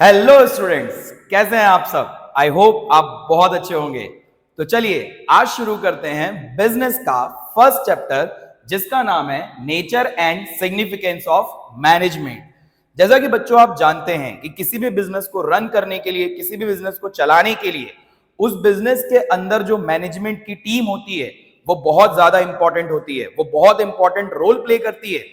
Hello students, कैसे हैं आप सब। आई होप आप बहुत अच्छे होंगे। तो चलिए आज शुरू करते हैं बिजनेस का फर्स्ट चैप्टर, जिसका नाम है nature and significance of management. जैसा कि बच्चों आप जानते हैं कि किसी भी बिजनेस को रन करने के लिए, किसी भी बिजनेस को चलाने के लिए उस बिजनेस के अंदर जो मैनेजमेंट की टीम होती है वो बहुत ज्यादा इंपॉर्टेंट होती है, वो बहुत इंपॉर्टेंट रोल प्ले करती है।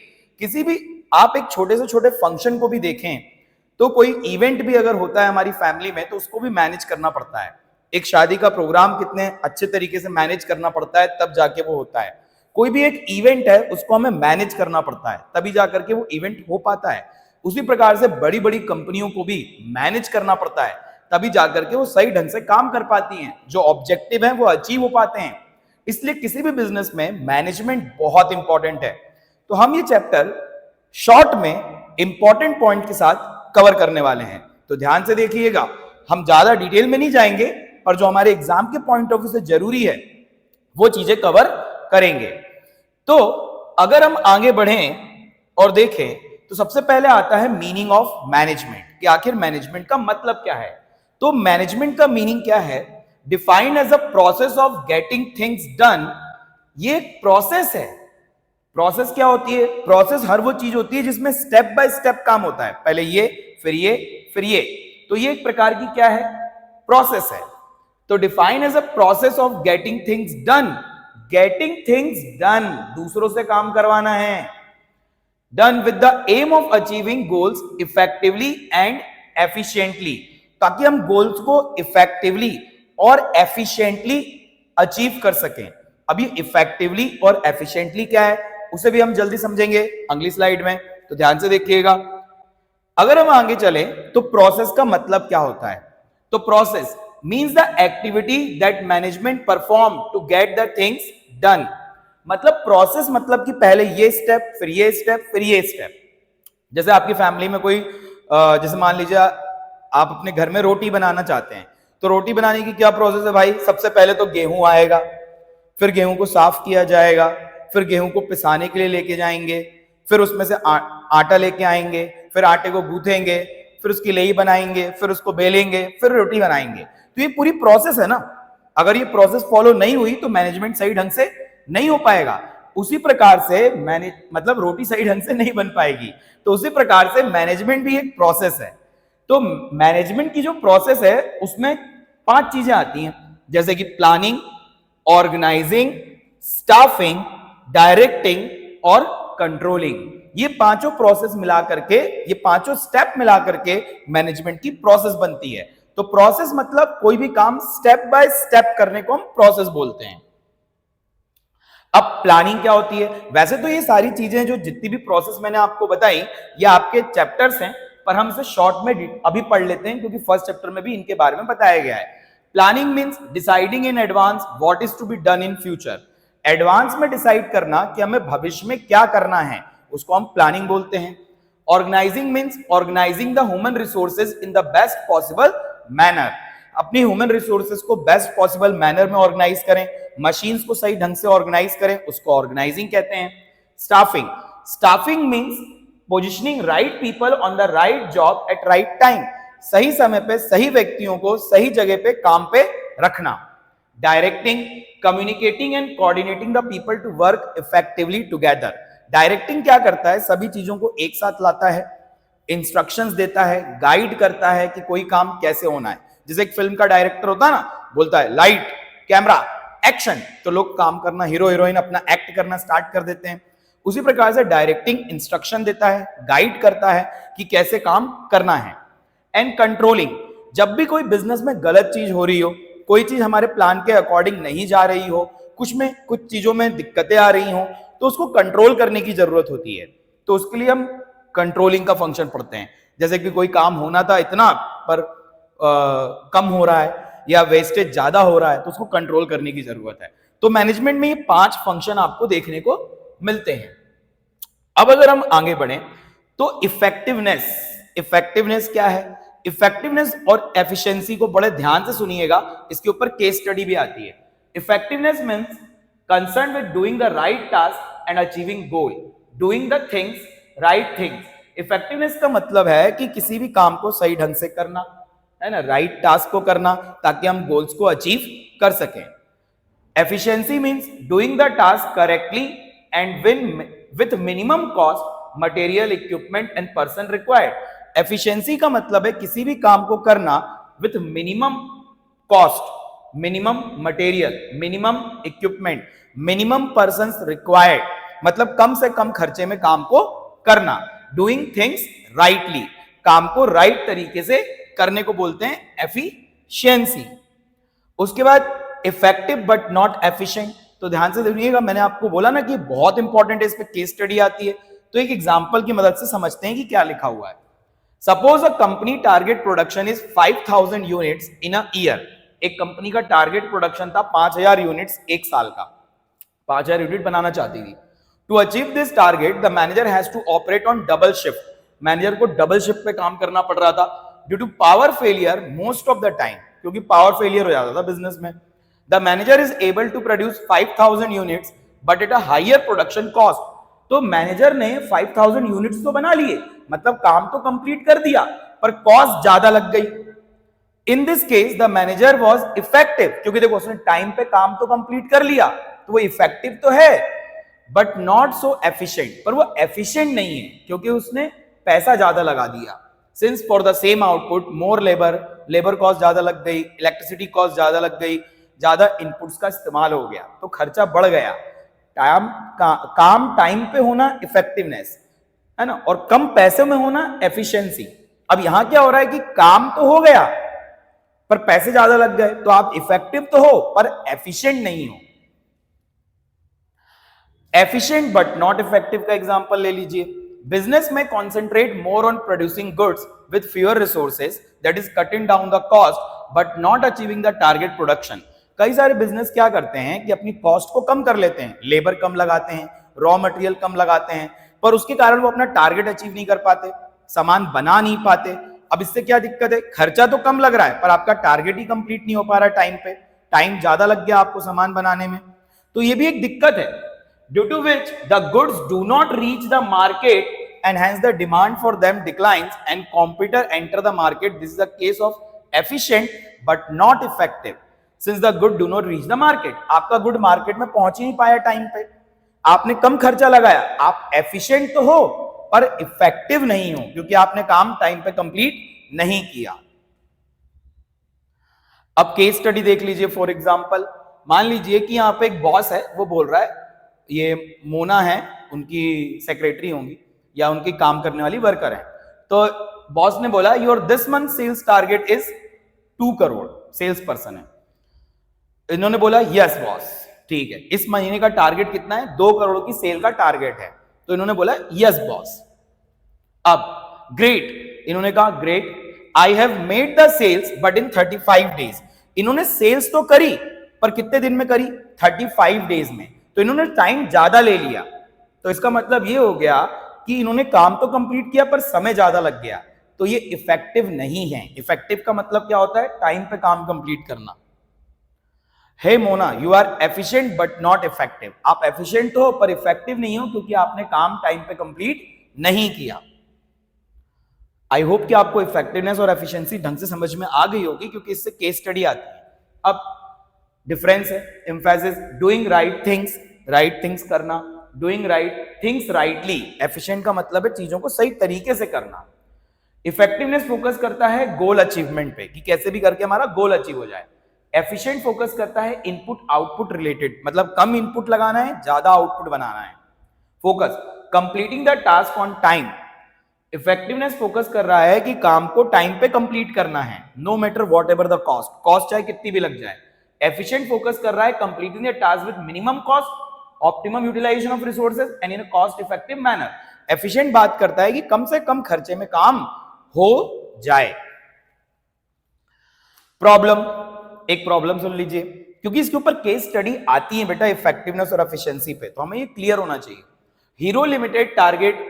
किसी भी आप एक छोटे से छोटे फंक्शन को भी देखें तो कोई इवेंट भी अगर होता है हमारी फैमिली में तो उसको भी मैनेज करना पड़ता है। एक शादी का प्रोग्राम कितने अच्छे तरीके से मैनेज करना पड़ता है तब जाके वो होता है। कोई भी एक इवेंट है उसको हमें मैनेज करना पड़ता है तभी जाकर के वो इवेंट हो पाता है। उसी प्रकार से बड़ी बड़ी कंपनियों को भी मैनेज करना पड़ता है तभी जाकर के वो सही ढंग से काम कर पाती हैं, जो ऑब्जेक्टिव है वो अचीव हो पाते हैं। इसलिए किसी भी बिजनेस में मैनेजमेंट बहुत इंपॉर्टेंट है। तो हम ये चैप्टर शॉर्ट में इंपॉर्टेंट पॉइंट के साथ कवर करने वाले हैं, तो ध्यान से देखिएगा। हम ज्यादा डिटेल में नहीं जाएंगे, पर जो हमारे एग्जाम के पॉइंट ऑफ व्यू से जरूरी है वो चीजें कवर करेंगे। तो अगर हम आगे बढ़ें और देखें तो सबसे पहले आता है मीनिंग ऑफ मैनेजमेंट, कि आखिर मैनेजमेंट का मतलब क्या है। तो मैनेजमेंट का मीनिंग क्या है? Defined as a process of getting things done. ये एक प्रोसेस है। प्रोसेस क्या होती है? प्रोसेस हर वो चीज होती है जिसमें स्टेप बाय स्टेप काम होता है, पहले ये फिर ये फिर ये। तो ये एक प्रकार की क्या है? प्रोसेस है। तो define as a process of getting things done. Getting things done, दूसरों से काम करवाना है। Done with the aim of achieving goals effectively and efficiently, ताकि हम गोल्स को इफेक्टिवली और एफिशिएंटली अचीव कर सकें। अभी इफेक्टिवली और एफिशिएंटली क्या है उसे भी हम जल्दी समझेंगे अगली स्लाइड में, तो ध्यान से देखिएगा। अगर हम आगे चले तो प्रोसेस का मतलब क्या होता है? तो process means the activity that management perform to get the things done. मतलब प्रोसेस मतलब कि पहले ये स्टेप फिर ये स्टेप फिर ये स्टेप। जैसे आपकी फैमिली में कोई जैसे मान लीजिए आप अपने घर में रोटी बनाना चाहते हैं, तो रोटी बनाने की क्या प्रोसेस है भाई? सबसे पहले तो गेहूं आएगा, फिर गेहूं को साफ किया जाएगा, फिर गेहूं को पिसाने के लिए लेके जाएंगे, फिर उसमें से आटा लेके आएंगे, फिर आटे को गूंथेंगे, फिर उसकी लेई बनाएंगे, फिर उसको बेलेंगे, फिर रोटी बनाएंगे। तो ये पूरी प्रोसेस है ना। अगर ये प्रोसेस फॉलो नहीं हुई तो मैनेजमेंट सही ढंग से नहीं हो पाएगा। उसी प्रकार से मतलब रोटी सही ढंग से नहीं बन पाएगी। तो उसी प्रकार से मैनेजमेंट भी एक प्रोसेस है। तो मैनेजमेंट की जो प्रोसेस है उसमें 5 चीजें आती हैं, जैसे कि प्लानिंग, ऑर्गेनाइजिंग, स्टाफिंग, डायरेक्टिंग और कंट्रोलिंग। ये पांचों प्रोसेस मिला करके, ये पांचों स्टेप मिला करके मैनेजमेंट की प्रोसेस बनती है। तो प्रोसेस मतलब कोई भी काम स्टेप बाय स्टेप करने को हम प्रोसेस बोलते हैं। अब प्लानिंग क्या होती है? वैसे तो ये सारी चीजें जो जितनी भी प्रोसेस मैंने आपको बताई ये आपके चैप्टर्स हैं, पर हम इसे शॉर्ट में अभी पढ़ लेते हैं क्योंकि फर्स्ट चैप्टर में भी इनके बारे में बताया गया है। Planning means deciding in advance what is to be done in future. Advance में डिसाइड करना कि हमें भविष्य में क्या करना है, उसको हम प्लानिंग बोलते हैं। Organising means organising the human resources in the best possible manner. अपनी ह्यूमन रिसोर्सेज को बेस्ट पॉसिबल मैनर में ऑर्गेनाइज करें, मशीन्स को सही ढंग से ऑर्गेनाइज करें, उसको ऑर्गेनाइजिंग कहते हैं। Staffing, staffing means positioning right people on the right job eight right time. सही समय पे सही व्यक्तियों को सही जगह पे काम पे रखना। Directing, communicating and coordinating the people to work effectively together. Directing क्या करता है? सभी चीजों को एक साथ लाता है, इंस्ट्रक्शंस देता है, गाइड करता है कि कोई काम कैसे होना है। जैसे एक फिल्म का डायरेक्टर होता है ना, बोलता है लाइट कैमरा एक्शन, तो लोग काम करना, हीरो हीरोइन अपना एक्ट करना स्टार्ट कर देते हैं। उसी प्रकार से डायरेक्टिंग इंस्ट्रक्शन देता है, गाइड करता है कि कैसे काम करना है। एंड कंट्रोलिंग, जब भी कोई बिजनेस में गलत चीज हो रही हो, कोई चीज हमारे प्लान के अकॉर्डिंग नहीं जा रही हो, कुछ चीजों में दिक्कतें आ रही हो, तो उसको कंट्रोल करने की जरूरत होती है। तो उसके लिए हम कंट्रोलिंग का फंक्शन पढ़ते हैं। जैसे कि कोई काम होना था इतना पर कम हो रहा है या वेस्टेज ज्यादा हो रहा है, तो उसको कंट्रोल करने की जरूरत है। तो मैनेजमेंट में ये 5 फंक्शन आपको देखने को मिलते हैं। अब अगर हम आगे बढ़े तो इफेक्टिवनेस, इफेक्टिवनेस क्या है? इफेक्टिवनेस और एफिशिएंसी को बड़े ध्यान से सुनिएगा, इसके ऊपर केस स्टडी भी आती है। Effectiveness means concern with doing the right task and achieving goal, doing the things right things, effectiveness का मतलब है कि किसी भी काम को सही ढंग से करना, है ना, राइट टास्क को करना ताकि हम गोल्स को अचीव कर सकें। Efficiency means doing the task correctly and with minimum cost, material, equipment and person required. Efficiency का मतलब है किसी भी काम को करना with minimum cost, minimum material, minimum equipment, minimum persons required, मतलब कम से कम खर्चे में काम को करना। डूइंग थिंग्स राइटली, काम को राइट तरीके से करने को बोलते हैं एफिशिएंसी। उसके बाद इफेक्टिव बट नॉट एफिशिएंट, तो ध्यान से सुनिएगा, मैंने आपको बोला ना कि बहुत इंपॉर्टेंट है, इस पे केस स्टडी आती है, तो एक एग्जांपल की मदद से समझते हैं कि क्या लिखा हुआ है। Suppose a company target production is 5000 units in a year. एक कंपनी का टारगेट प्रोडक्शन था 5000 यूनिट्स एक साल का, 5000 यूनिट बनाना चाहती थी। To achieve this target the manager has to operate on double shift. Manager को डबल शिफ्ट पे काम करना पड़ रहा था due to power failure most of the time, क्योंकि पावर फेलियर हो जाता था बिजनेस में। The manager is able to produce 5000 units but at a higher production cost. तो मैनेजर ने 5000 यूनिट्स तो बना लिए, मतलब काम तो कंप्लीट कर दिया, पर कॉस्ट ज्यादा लग गई। In this case the manager was effective, क्योंकि देखो उसने टाइम पे काम तो कंप्लीट कर लिया, तो वो इफेक्टिव तो है, बट नॉट सो एफिशिएंट, पर वो एफिशिएंट नहीं है क्योंकि उसने पैसा ज्यादा लगा दिया। Since for the same output more labour cost ज्यादा लग गई, इलेक्ट्रिसिटी कॉस्ट ज्यादा लग गई, ज्यादा इनपुट्स का इस्तेमाल हो गया, तो खर्चा बढ़ गया। काम टाइम पे होना इफेक्टिवनेस है ना, और कम पैसे में होना एफिशिएंसी। अब यहां क्या हो रहा है कि काम तो हो गया पर पैसे ज्यादा लग गए, तो आप इफेक्टिव तो हो पर एफिशिएंट नहीं हो। एफिशिएंट बट नॉट इफेक्टिव का एग्जांपल ले लीजिए। बिजनेस में concentrate more on producing goods with fewer resources, that is cutting down the cost but not achieving the target production. कई सारे बिजनेस क्या करते हैं कि अपनी कॉस्ट को कम कर लेते हैं, लेबर कम लगाते हैं, रॉ मटेरियल कम लगाते हैं, पर उसके कारण वो अपना टारगेट अचीव नहीं कर पाते, सामान बना नहीं पाते। अब इससे क्या दिक्कत है, खर्चा तो कम लग रहा है पर आपका टारगेट ही कंप्लीट नहीं हो पा रहा है टाइम पे, टाइम ज्यादा लग गया आपको सामान बनाने में, तो ये भी एक दिक्कत है। Due to which the goods do not reach the market and hence the demand for them declines and competitor enter the market. This is a case of efficient but not effective since the good do not reach the market. आपका good market में पहुंच ही नहीं पाया time पे, आपने कम खर्चा लगाया, आप एफिशिएंट तो हो पर इफेक्टिव नहीं हो क्योंकि आपने काम टाइम पे कंप्लीट नहीं किया। अब केस स्टडी देख लीजिए। फॉर एग्जांपल मान लीजिए कि यहाँ पे एक बॉस है, वो बोल रहा है, ये मोना है, उनकी सेक्रेटरी होंगी या उनकी काम करने वाली वर्कर है, तो बॉस ने बोला your this month sales target is 2 crore, sales person है। इन्होंने बोला यस बॉस, ठीक है, इस महीने का टारगेट कितना है, 2 करोड़ की सेल का टारगेट है, तो इन्होंने बोला यस बॉस। अब ग्रेट, इन्होंने कहा great, I have made the sales but in 35 days. इन्होंने सेल्स तो करी पर कितने दिन में करी, 35 डेज में, तो इन्होंने टाइम ज्यादा ले लिया। तो इसका मतलब ये हो गया कि इन्होंने काम तो कंप्लीट किया पर समय ज्यादा लग गया, तो ये इफेक्टिव नहीं है। इफेक्टिव का मतलब क्या होता है, टाइम पे काम कंप्लीट करना। Hey Mona you are efficient but not effective, आप एफिशिएंट हो पर इफेक्टिव नहीं हो क्योंकि आपने काम टाइम पे कंप्लीट नहीं किया। आई होप कि आपको इफेक्टिवनेस और एफिशिएंसी ढंग से समझ में आ गई होगी क्योंकि इससे केस स्टडी आती है। अब डिफरेंस है, एम्फेसिस, डूइंग राइट थिंग्स करना, doing right things rightly. Efficient का मतलब है चीजों को सही तरीके से करना। इफेक्टिवनेस फोकस करता है गोल अचीवमेंट पे कि कैसे भी करके हमारा गोल अचीव हो जाए। एफिशिएंट फोकस करता है इनपुट आउटपुट रिलेटेड, मतलब कम इनपुट लगाना है, ज्यादा आउटपुट बनाना है। Focus completing the task on time. Effectiveness focus कर रहा है कि काम को टाइम पे कंप्लीट करना है, no matter whatever the cost चाहे कितनी भी लग जाए। एफिशिएंट फोकस कर रहा है completing the task with minimum cost, optimum utilisation of resources and in a cost effective manner. Efficient बात करता है कि कम से कम खर्चे में काम हो जाए। प्रॉब्लम, एक प्रॉब्लम सुन लीजिए क्योंकि इसके ऊपर केस स्टडी आती है बेटा इफेक्टिवनेस और एफिशिएंसी पे, तो हमें ये क्लियर होना चाहिए। Hero limited target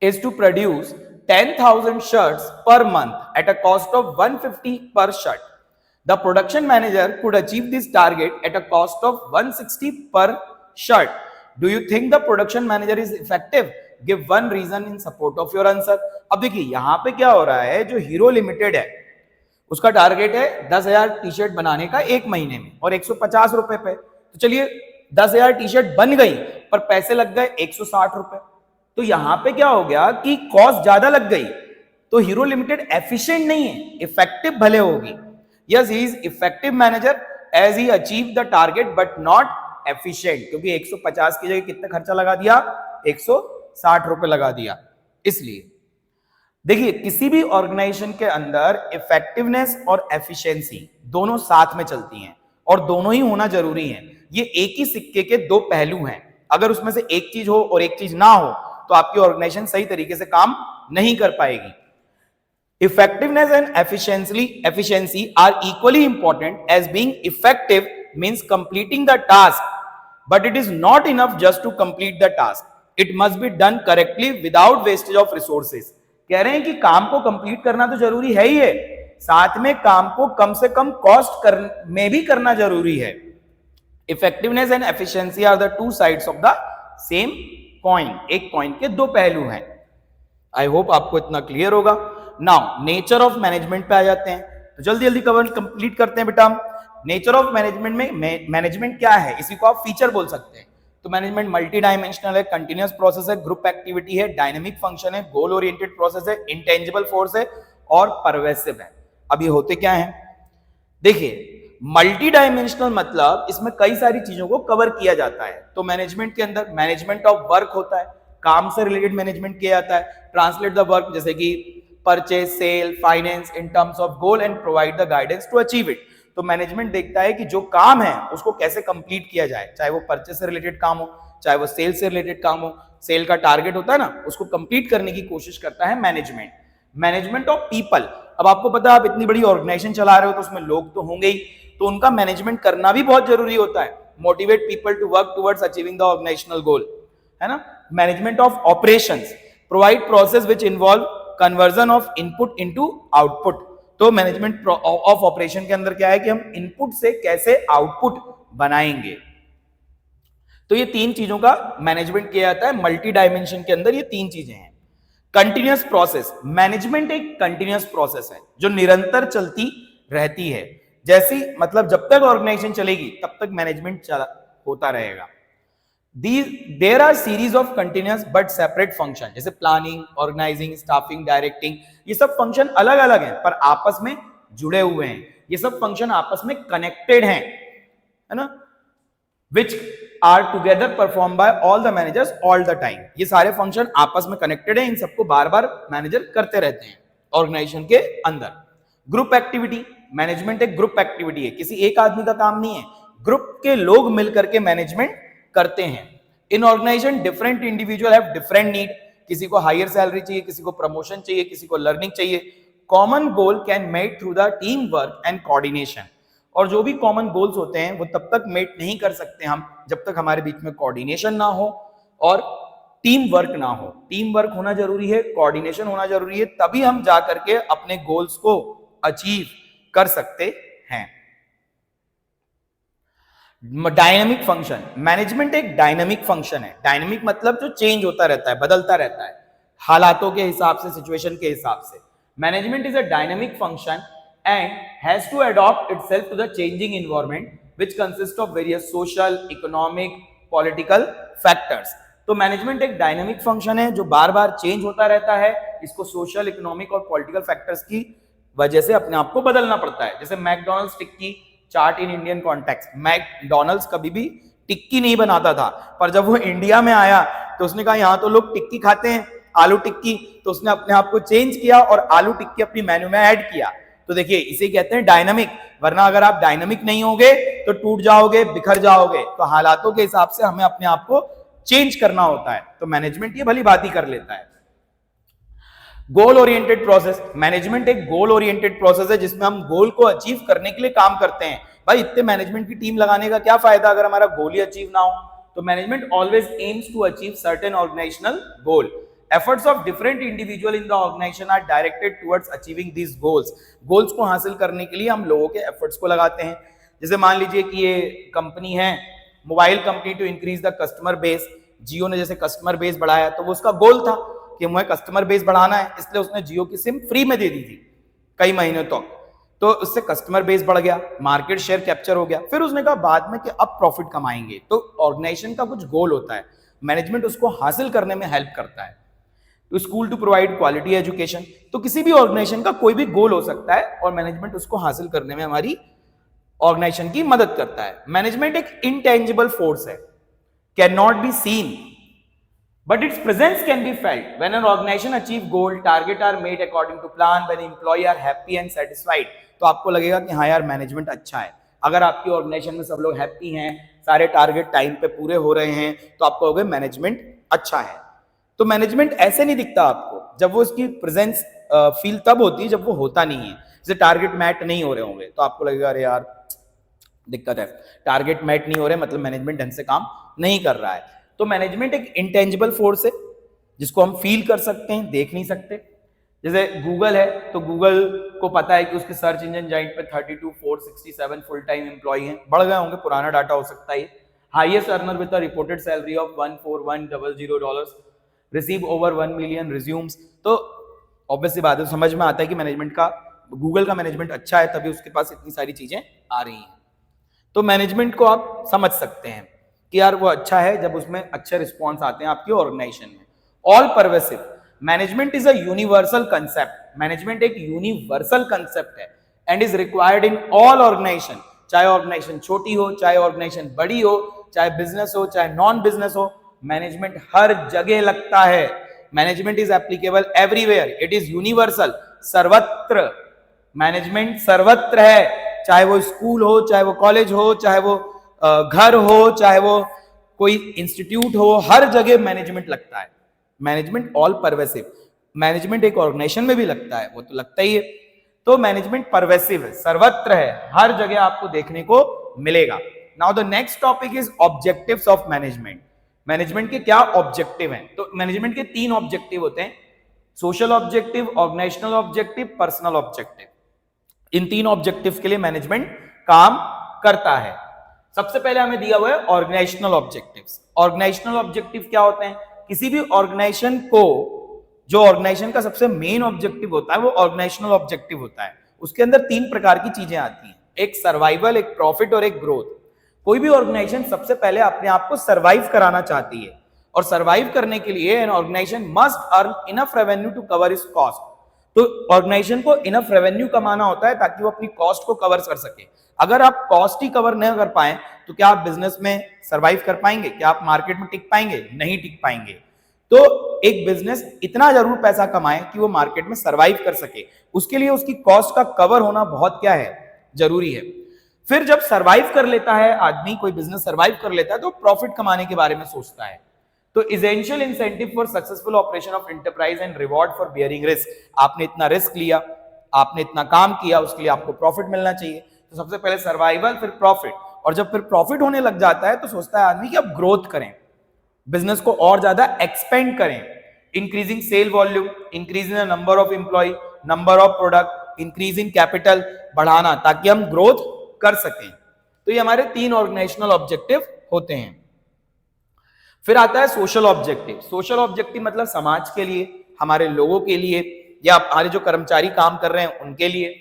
is to produce 10,000 shirts per month at a cost of 150 per shirt. The production manager could achieve this target at a cost of 160 per shirt. Do you think the production manager is effective? Give one reason in support of your answer. अब देखिए यहां पे क्या हो रहा है, जो hero limited है उसका टारगेट है 10,000 टी शर्ट बनाने का एक महीने में और 150 रुपए पे। तो चलिए 10,000 टी शर्ट बन गई पर पैसे लग गए 160 रुपए। तो यहां पे क्या हो गया कि कॉस्ट ज्यादा लग गई, तो हीरो लिमिटेड एफिशिएंट नहीं है, इफेक्टिव भले होगी। Yes, he is effective manager as he achieve the target but not efficient, क्योंकि 150 की जगह कितना खर्चा लगा दिया, 160 रुपए लगा दिया। इसलिए देखिए किसी भी ऑर्गेनाइजेशन के अंदर इफेक्टिवनेस और एफिशिएंसी दोनों साथ में चलती हैं और दोनों ही होना जरूरी है। ये एक ही सिक्के के दो पहलू हैं। अगर उसमें से एक चीज हो और एक चीज ना हो तो आपकी ऑर्गेनाइजेशन सही तरीके से काम नहीं कर पाएगी। Effectiveness and efficiency are equally important as being effective means completing the task, but it is not enough just to complete the task. It must be done correctly without wastage of resources. कह रहे हैं कि काम को complete करना तो जरूरी है ही है, साथ में काम को कम से कम कॉस्ट में भी करना जरूरी है। Effectiveness and efficiency are the two sides of the same coin. एक कॉइन के दो पहलू हैं। आई होप आपको इतना क्लियर होगा। नाउ नेचर ऑफ मैनेजमेंट पे आ जाते हैं, तो जल्दी जल्दी कवर कंप्लीट करते हैं बेटा। नेचर ऑफ मैनेजमेंट में मैनेजमेंट क्या है, इसी को आप फीचर बोल सकते हैं। तो मैनेजमेंट मल्टी डायमेंशनल है, कंटिन्यूअस प्रोसेस है, ग्रुप एक्टिविटी है, डायनेमिक फंक्शन है, गोल ओरिएंटेड प्रोसेस है, इंटेंजिबल फोर्स है और परवेसिव है। अब ये होते क्या है, देखिए मल्टी डायमेंशनल मतलब इसमें कई सारी चीजों को कवर किया जाता है। तो मैनेजमेंट के अंदर मैनेजमेंट ऑफ वर्क होता है, काम से रिलेटेड मैनेजमेंट किया जाता है। ट्रांसलेट द वर्क जैसे कि purchase, sale, finance in terms of goal and provide the guidance to achieve it. तो मैनेजमेंट देखता है कि जो काम है उसको कैसे कंप्लीट किया जाए, चाहे वो परचेज से रिलेटेड काम हो, चाहे वो सेल से रिलेटेड काम हो। सेल का टारगेट होता है ना, उसको कंप्लीट करने की कोशिश करता है मैनेजमेंट। मैनेजमेंट ऑफ पीपल, अब आपको पता है आप इतनी बड़ी ऑर्गेनाइजेशन चला रहे हो तो उसमें लोग तो होंगे ही, तो उनका मैनेजमेंट करना भी बहुत जरूरी होता है। Motivate people to work towards achieving the organisational goal, है ना। Management of operations, provide process which involve conversion of input into output. तो मैनेजमेंट ऑफ ऑपरेशन के अंदर क्या है कि हम इनपुट से कैसे आउटपुट बनाएंगे। तो ये तीन चीजों का मैनेजमेंट किया जाता है मल्टी डायमेंशन के अंदर, ये तीन चीजें हैं। कंटिन्यूअस प्रोसेस, मैनेजमेंट एक कंटिन्यूअस प्रोसेस है जो निरंतर चलती रहती है। जैसी मतलब जब तक ऑर्गेनाइजेशन चलेगी तब तक मैनेजमेंट होता रहेगा। There are series of continuous but separate function, जैसे प्लानिंग, ऑर्गेनाइजिंग, स्टाफिंग, डायरेक्टिंग, ये सब फंक्शन अलग अलग हैं पर आपस में जुड़े हुए हैं। ये सब फंक्शन आपस में कनेक्टेड हैं, है ना। Which are together performed by all the managers all the time. ये सारे फंक्शन आपस में कनेक्टेड हैं, इन सबको बार बार मैनेजर करते रहते हैं ऑर्गेनाइजेशन के अंदर। ग्रुप एक्टिविटी, मैनेजमेंट एक ग्रुप एक्टिविटी है, किसी एक आदमी का काम नहीं है, ग्रुप के लोग मिलकर के मैनेजमेंट करते हैं। In organisation different individual have different need, किसी को हायर सैलरी चाहिए, किसी को प्रमोशन चाहिए, किसी को लर्निंग चाहिए। Common goal can made through the team work and coordination, और जो भी कॉमन गोल्स होते हैं वो तब तक मेट नहीं कर सकते हम जब तक हमारे बीच में कोऑर्डिनेशन ना हो और टीम वर्क ना हो। टीम वर्क होना जरूरी है, कोऑर्डिनेशन होना जरूरी है, तभी हम जा करके अपने गोल्स को अचीव कर सकते हैं। डायनामिक फंक्शन, मैनेजमेंट एक डायनामिक फंक्शन है। डायनामिक मतलब जो चेंज होता रहता है, बदलता रहता है हालातों के हिसाब से, सिचुएशन के हिसाब से। Management is a dynamic function and has to adapt itself to the changing environment which consists of various social, economic, political factors. तो मैनेजमेंट एक डायनामिक फंक्शन है जो बार बार चेंज होता रहता है। इसको सोशल, इकोनॉमिक और पॉलिटिकल फैक्टर्स की वजह से अपने आप को बदलना पड़ता है। जैसे McDonald's tikki chart in Indian context, McDonald's कभी भी टिक्की नहीं बनाता था, पर जब वो इंडिया में आया तो उसने कहा यहाँ तो लोग टिक्की खाते हैं, आलू टिक्की, तो उसने अपने आप को चेंज किया और आलू टिक्की अपनी मेन्यू में ऐड किया। तो देखिए इसे कहते हैं डायनामिक, वरना अगर आप डायनामिक नहीं होगे तो टूट जाओगे, बिखर जाओगे। तो हालातों के हिसाब से हमें अपने आप को चेंज करना होता है। तो मैनेजमेंट ये भली बात ही कर लेता है। गोल ओरिएंटेड प्रोसेस, मैनेजमेंट एक गोल ओरिएंटेड प्रोसेस है जिसमें हम गोल को अचीव करने के लिए काम करते हैं। भाई इतने मैनेजमेंट की टीम लगाने का क्या फायदा अगर हमारा गोल ही अचीव ना हो। तो management always aims to achieve certain organisational goal. Efforts of different individual in the organization are directed towards achieving these goals. Goals को हासिल करने के लिए हम लोगों के efforts को लगाते हैं। जैसे मान लीजिए कि ये कंपनी है, mobile company, to increase the customer base, Jio ने जैसे कस्टमर बेस बढ़ाया, तो वो उसका गोल था कि मुझे कस्टमर बेस बढ़ाना है, इसलिए उसने जियो की सिम फ्री में दे दी थी कई महीनों तक। तो उससे कस्टमर बेस बढ़ गया, मार्केट शेयर कैप्चर हो गया। फिर उसने कहा बाद में कि अब प्रॉफिट कमाएंगे। तो ऑर्गेनाइजेशन का कुछ गोल होता है, मैनेजमेंट उसको हासिल करने में हेल्प करता है। तो school to provide quality education, तो किसी भी ऑर्गेनाइजेशन का कोई भी गोल हो सकता है और मैनेजमेंट उसको हासिल करने में हमारी ऑर्गेनाइजेशन की मदद करता है। मैनेजमेंट एक इनटेंजिबल फोर्स है, can not be seen but its presence can be felt. When an organization achieve goal, target are made according to plan, when employee are happy and satisfied, तो आपको लगेगा कि हाँ यार मैनेजमेंट अच्छा है। अगर आपकी ऑर्गेनाइजेशन में सब लोग हैप्पी हैं, सारे टारगेट टाइम पे पूरे हो रहे हैं, तो आपको होगा मैनेजमेंट अच्छा है। तो मैनेजमेंट ऐसे नहीं दिखता आपको, जब वो उसकी प्रेजेंस फील तब होती है जब वो होता नहीं है। जैसे टारगेट मैट नहीं हो रहे होंगे तो आपको लगेगा अरे यार दिक्कत है, टारगेट मैट नहीं हो रहे मतलब मैनेजमेंट ढंग से काम नहीं कर रहा है। तो मैनेजमेंट एक इंटेंजिबल फोर्स है जिसको हम फील कर सकते हैं, देख नहीं सकते। जैसे गूगल है, तो गूगल को पता है कि उसके सर्च इंजन जाइंट पे 32,467 फुल टाइम एम्प्लॉई हैं, बढ़ गए होंगे, पुराना डाटा हो सकता है। Highest earner with a reported salary of $14100, receive over 1 million resumes. तो ऑब्वियसली बात है, समझ में आता है कि मैनेजमेंट का, गूगल का मैनेजमेंट अच्छा है, तभी उसके पास इतनी सारी चीजें आ रही हैं। तो मैनेजमेंट को आप समझ सकते हैं कि यार वो अच्छा है जब उसमें अच्छे रिस्पॉन्स आते हैं आपकी ऑर्गेनाइजेशन में। All pervasive, management is a universal concept. Management एक यूनिवर्सल कंसेप्ट है and is required in all organisation, चाहे ऑर्गेनाइजेशन छोटी हो, चाहे ऑर्गेनाइजेशन बड़ी हो, चाहे बिजनेस हो, चाहे नॉन बिजनेस हो, मैनेजमेंट हर जगह लगता है। Management is applicable everywhere, it is universal, सर्वत्र। मैनेजमेंट सर्वत्र है, चाहे वो स्कूल हो, चाहे वो कॉलेज हो, चाहे वो घर हो, चाहे वो कोई इंस्टीट्यूट हो, हर जगह मैनेजमेंट लगता है। मैनेजमेंट ऑल परवेसिव, मैनेजमेंट एक ऑर्गेनाइजेशन में भी लगता है, वो तो लगता ही है। तो मैनेजमेंट परवेसिव है, सर्वत्र है, हर जगह आपको देखने को मिलेगा। Now the next topic is objectives of management. Management के क्या ऑब्जेक्टिव हैं? तो मैनेजमेंट के 3 ऑब्जेक्टिव होते हैं, social objective, organisational objective, personal objective. इन 3 ऑब्जेक्टिव के लिए मैनेजमेंट काम करता है। सबसे पहले हमें दिया हुआ है ऑर्गेनाइजेशनल ऑब्जेक्टिव्स। ऑर्गेनाइजेशनल ऑब्जेक्टिव क्या होते हैं? किसी भी ऑर्गेनाइजेशन को, जो ऑर्गेनाइजेशन का सबसे मेन ऑब्जेक्टिव होता है वो ऑर्गेनाइजेशनल ऑब्जेक्टिव होता है। उसके अंदर 3 प्रकार की चीजें आती हैं, एक सर्वाइवल, एक प्रॉफिट और एक ग्रोथ। कोई भी ऑर्गेनाइजेशन सबसे पहले अपने आप को सर्वाइव कराना चाहती है, और सर्वाइव करने के लिए an organisation must earn enough revenue to cover its cost. तो ऑर्गेनाइजेशन को इनफ रेवेन्यू कमाना होता है ताकि वो अपनी कॉस्ट को कवर कर सके। अगर आप कॉस्ट ही कवर नहीं कर पाए तो क्या आप बिजनेस में सर्वाइव कर पाएंगे? क्या आप मार्केट में टिक पाएंगे? नहीं टिक पाएंगे। तो एक बिजनेस इतना जरूर पैसा कमाए कि वो मार्केट में सर्वाइव कर सके, उसके लिए उसकी कॉस्ट का कवर होना बहुत क्या है, जरूरी है। फिर जब सर्वाइव कर लेता है आदमी, कोई बिजनेस सर्वाइव कर लेता है, तो प्रॉफिट कमाने के बारे में सोचता है। तो essential incentive for successful operation of enterprise and reward for bearing risk. आपने इतना रिस्क लिया, आपने इतना काम किया, उसके लिए आपको प्रॉफिट मिलना चाहिए। तो सबसे पहले सर्वाइवल, फिर प्रॉफिट। और जब फिर प्रॉफिट होने लग जाता है तो सोचता है आदमी कि अब ग्रोथ करें, बिजनेस को और ज्यादा एक्सपेंड करें, increasing sale volume, increasing the number of employ, number of product, increasing capital, बढ़ाना ताकि हम ग्रोथ कर सकें। तो ये हमारे 3 ऑर्गेनाइजेशनल ऑब्जेक्टिव होते हैं। फिर आता है सोशल ऑब्जेक्टिव। सोशल ऑब्जेक्टिव मतलब समाज के लिए, हमारे लोगों के लिए, या हमारे जो कर्मचारी काम कर रहे हैं उनके लिए।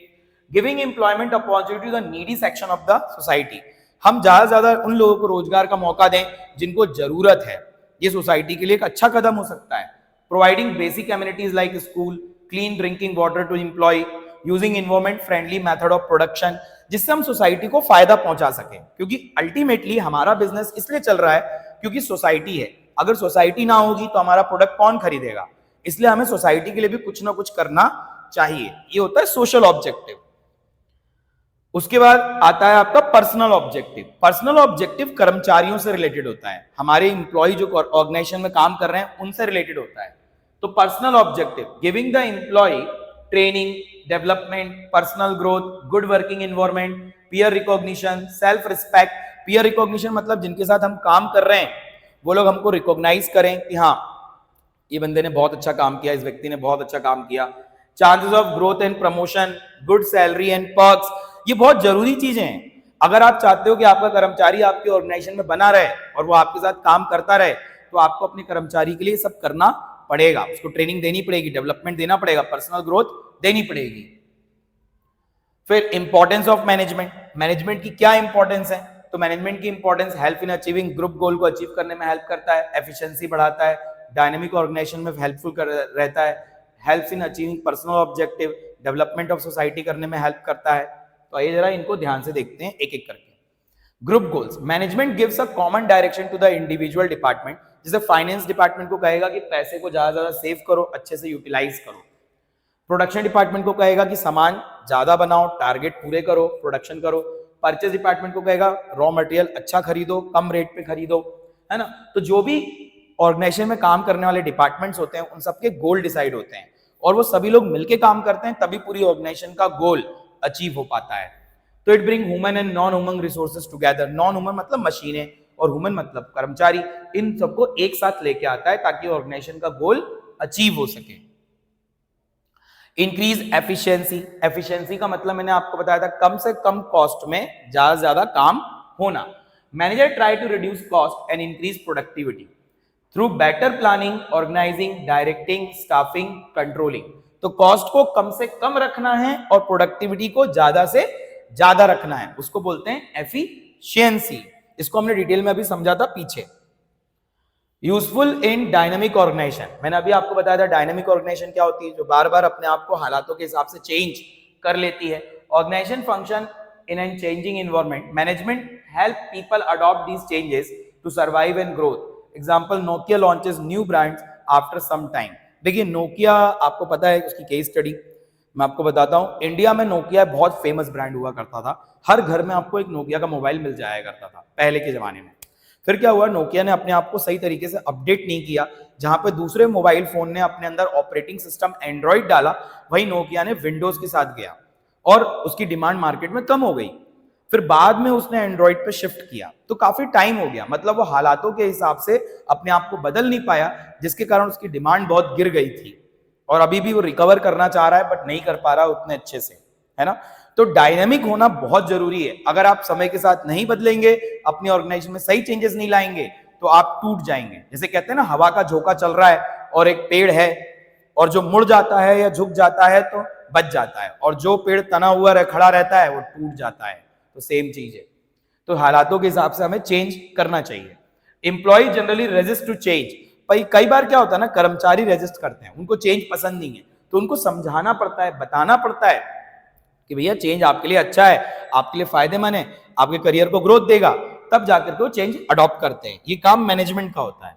Giving employment opportunity to the needy section of the society. हम ज्यादा से ज्यादा उन लोगों को रोजगार का मौका दें जिनको जरूरत है, ये सोसाइटी के लिए एक अच्छा कदम हो सकता है। Providing basic amenities like school, clean drinking water to employ, using environment friendly method of production, जिससे हम सोसाइटी को फायदा पहुंचा सके। क्योंकि अल्टीमेटली हमारा बिजनेस इसलिए चल रहा है क्योंकि सोसाइटी है। अगर सोसाइटी ना होगी तो हमारा प्रोडक्ट कौन खरीदेगा? इसलिए हमें सोसाइटी के लिए भी कुछ ना कुछ करना चाहिए। ये होता है सोशल ऑब्जेक्टिव। उसके बाद आता है आपका पर्सनल ऑब्जेक्टिव। पर्सनल ऑब्जेक्टिव कर्मचारियों से रिलेटेड होता है, हमारे इंप्लॉय जो ऑर्गेनाइजेशन में काम कर रहे हैं उनसे रिलेटेड होता है। तो personal objective, giving the employ training, development, personal growth, good working environment, peer recognition, self respect. Peer recognition मतलब जिनके साथ हम काम कर रहे हैं वो लोग हमको रिकॉग्नाइज करें कि हाँ ये बंदे ने बहुत अच्छा काम किया, इस व्यक्ति ने बहुत अच्छा काम किया। Chances of growth and promotion, good salary and perks, ये बहुत जरूरी चीजें हैं। अगर आप चाहते हो कि आपका कर्मचारी आपके ऑर्गेनाइजेशन में बना रहे और वो आपके साथ काम करता रहे, तो आपको अपने कर्मचारी के लिए सब करना पड़ेगा, उसको ट्रेनिंग देनी पड़ेगी, डेवलपमेंट देना पड़ेगा, पर्सनल ग्रोथ देनी पड़ेगी। फिर इंपॉर्टेंस ऑफ मैनेजमेंट, मैनेजमेंट की क्या इंपॉर्टेंस है? तो मैनेजमेंट की importance help in achieving group गोल को अचीव करने में हेल्प करता है, एफिशिएंसी बढ़ाता है, डायनेमिक ऑर्गेनाइजेशन में हेल्पफुल रहता है, helps in achieving personal objective, development of society करने में हेल्प करता है। तो ये जरा इनको ध्यान से देखते हैं एक एक करके। Group goals, management gives a common direction to the individual department. जैसे फाइनेंस डिपार्टमेंट को कहेगा कि पैसे को ज्यादा ज्यादा सेव करो, अच्छे से यूटिलाइज करो। प्रोडक्शन डिपार्टमेंट को कहेगा कि सामान ज्यादा बनाओ, टारगेट पूरे करो, प्रोडक्शन करो। परचेज डिपार्टमेंट को कहेगा रॉ मटेरियल अच्छा खरीदो, कम रेट पे खरीदो, है ना। तो जो भी ऑर्गेनाइजेशन में काम करने वाले डिपार्टमेंट्स होते हैं उन सबके गोल डिसाइड होते हैं और वो सभी लोग मिलकर काम करते हैं, तभी पूरी ऑर्गेनाइजेशन का गोल अचीव हो पाता है। तो it bring human and non human resources together. Non human मतलब मशीनें और ह्यूमन मतलब कर्मचारी, इन सबको एक साथ लेके आता है ताकि ऑर्गेनाइजेशन का गोल अचीव हो सके। इंक्रीज एफिशिएंसी, एफिशिएंसी का मतलब मैंने आपको बताया था कम से कम कॉस्ट में ज्यादा से ज्यादा काम होना। Manager try to reduce cost and increase productivity through better planning, organising, directing, staffing, controlling. तो कॉस्ट को कम से कम रखना है और प्रोडक्टिविटी को ज्यादा से ज्यादा रखना है, उसको बोलते हैं एफिशिएंसी। इसको हमने डिटेल में अभी समझा था पीछे। यूजफुल इन डायनामिक ऑर्गेनाइजेशन, मैंने अभी आपको बताया था डायनामिक ऑर्गेनाइजेशन क्या होती है, जो बार बार अपने आप को हालातों के हिसाब से चेंज कर लेती है। Organisation function in an changing environment, management help people adopt these changes to survive and growth. Example, Nokia launches new brands after some time. देखिए नोकिया आपको पता है उसकी केस स्टडी मैं आपको बताता हूं। इंडिया में नोकिया बहुत फेमस ब्रांड हुआ करता था, हर घर में आपको एक नोकिया का मोबाइल मिल जाया करता था पहले के जमाने में। फिर क्या हुआ, नोकिया ने अपने आप को सही तरीके से अपडेट नहीं किया, जहां पे दूसरे मोबाइल फोन ने अपने अंदर ऑपरेटिंग सिस्टम एंड्रॉइड डाला, वही नोकिया ने विंडोज के साथ गया और उसकी डिमांड मार्केट में कम हो गई। फिर बाद में उसने एंड्रॉइड पे शिफ्ट किया, तो काफी टाइम हो गया, मतलब वो हालातों के हिसाब से अपने आप को बदल नहीं पाया, जिसके कारण उसकी डिमांड बहुत गिर गई थी और अभी भी वो रिकवर करना चाह रहा है बट नहीं कर पा रहा उतने अच्छे से, है ना। तो डायनामिक होना बहुत जरूरी है। अगर आप समय के साथ नहीं बदलेंगे, अपनी ऑर्गेनाइजेशन में सही चेंजेस नहीं लाएंगे, तो आप टूट जाएंगे। जैसे कहते हैं ना, हवा का झोंका चल रहा है और एक पेड़ है और जो मुड़ जाता है या झुक जाता है तो बच जाता है, और जो पेड़ तना हुआ खड़ा रहता है वो टूट जाता है। तो सेम चीज है, तो हालातों के हिसाब से हमें चेंज करना चाहिए। Employ generally resist to change, भाई कई बार क्या होता है ना, कर्मचारी रेजिस्ट करते हैं, उनको चेंज पसंद नहीं है, तो उनको समझाना पड़ता है, बताना पड़ता है कि भैया चेंज आपके लिए अच्छा है, आपके लिए फायदेमंद है, आपके करियर को ग्रोथ देगा, तब जाकर के वो चेंज अडॉप्ट करते हैं। ये काम मैनेजमेंट का होता है।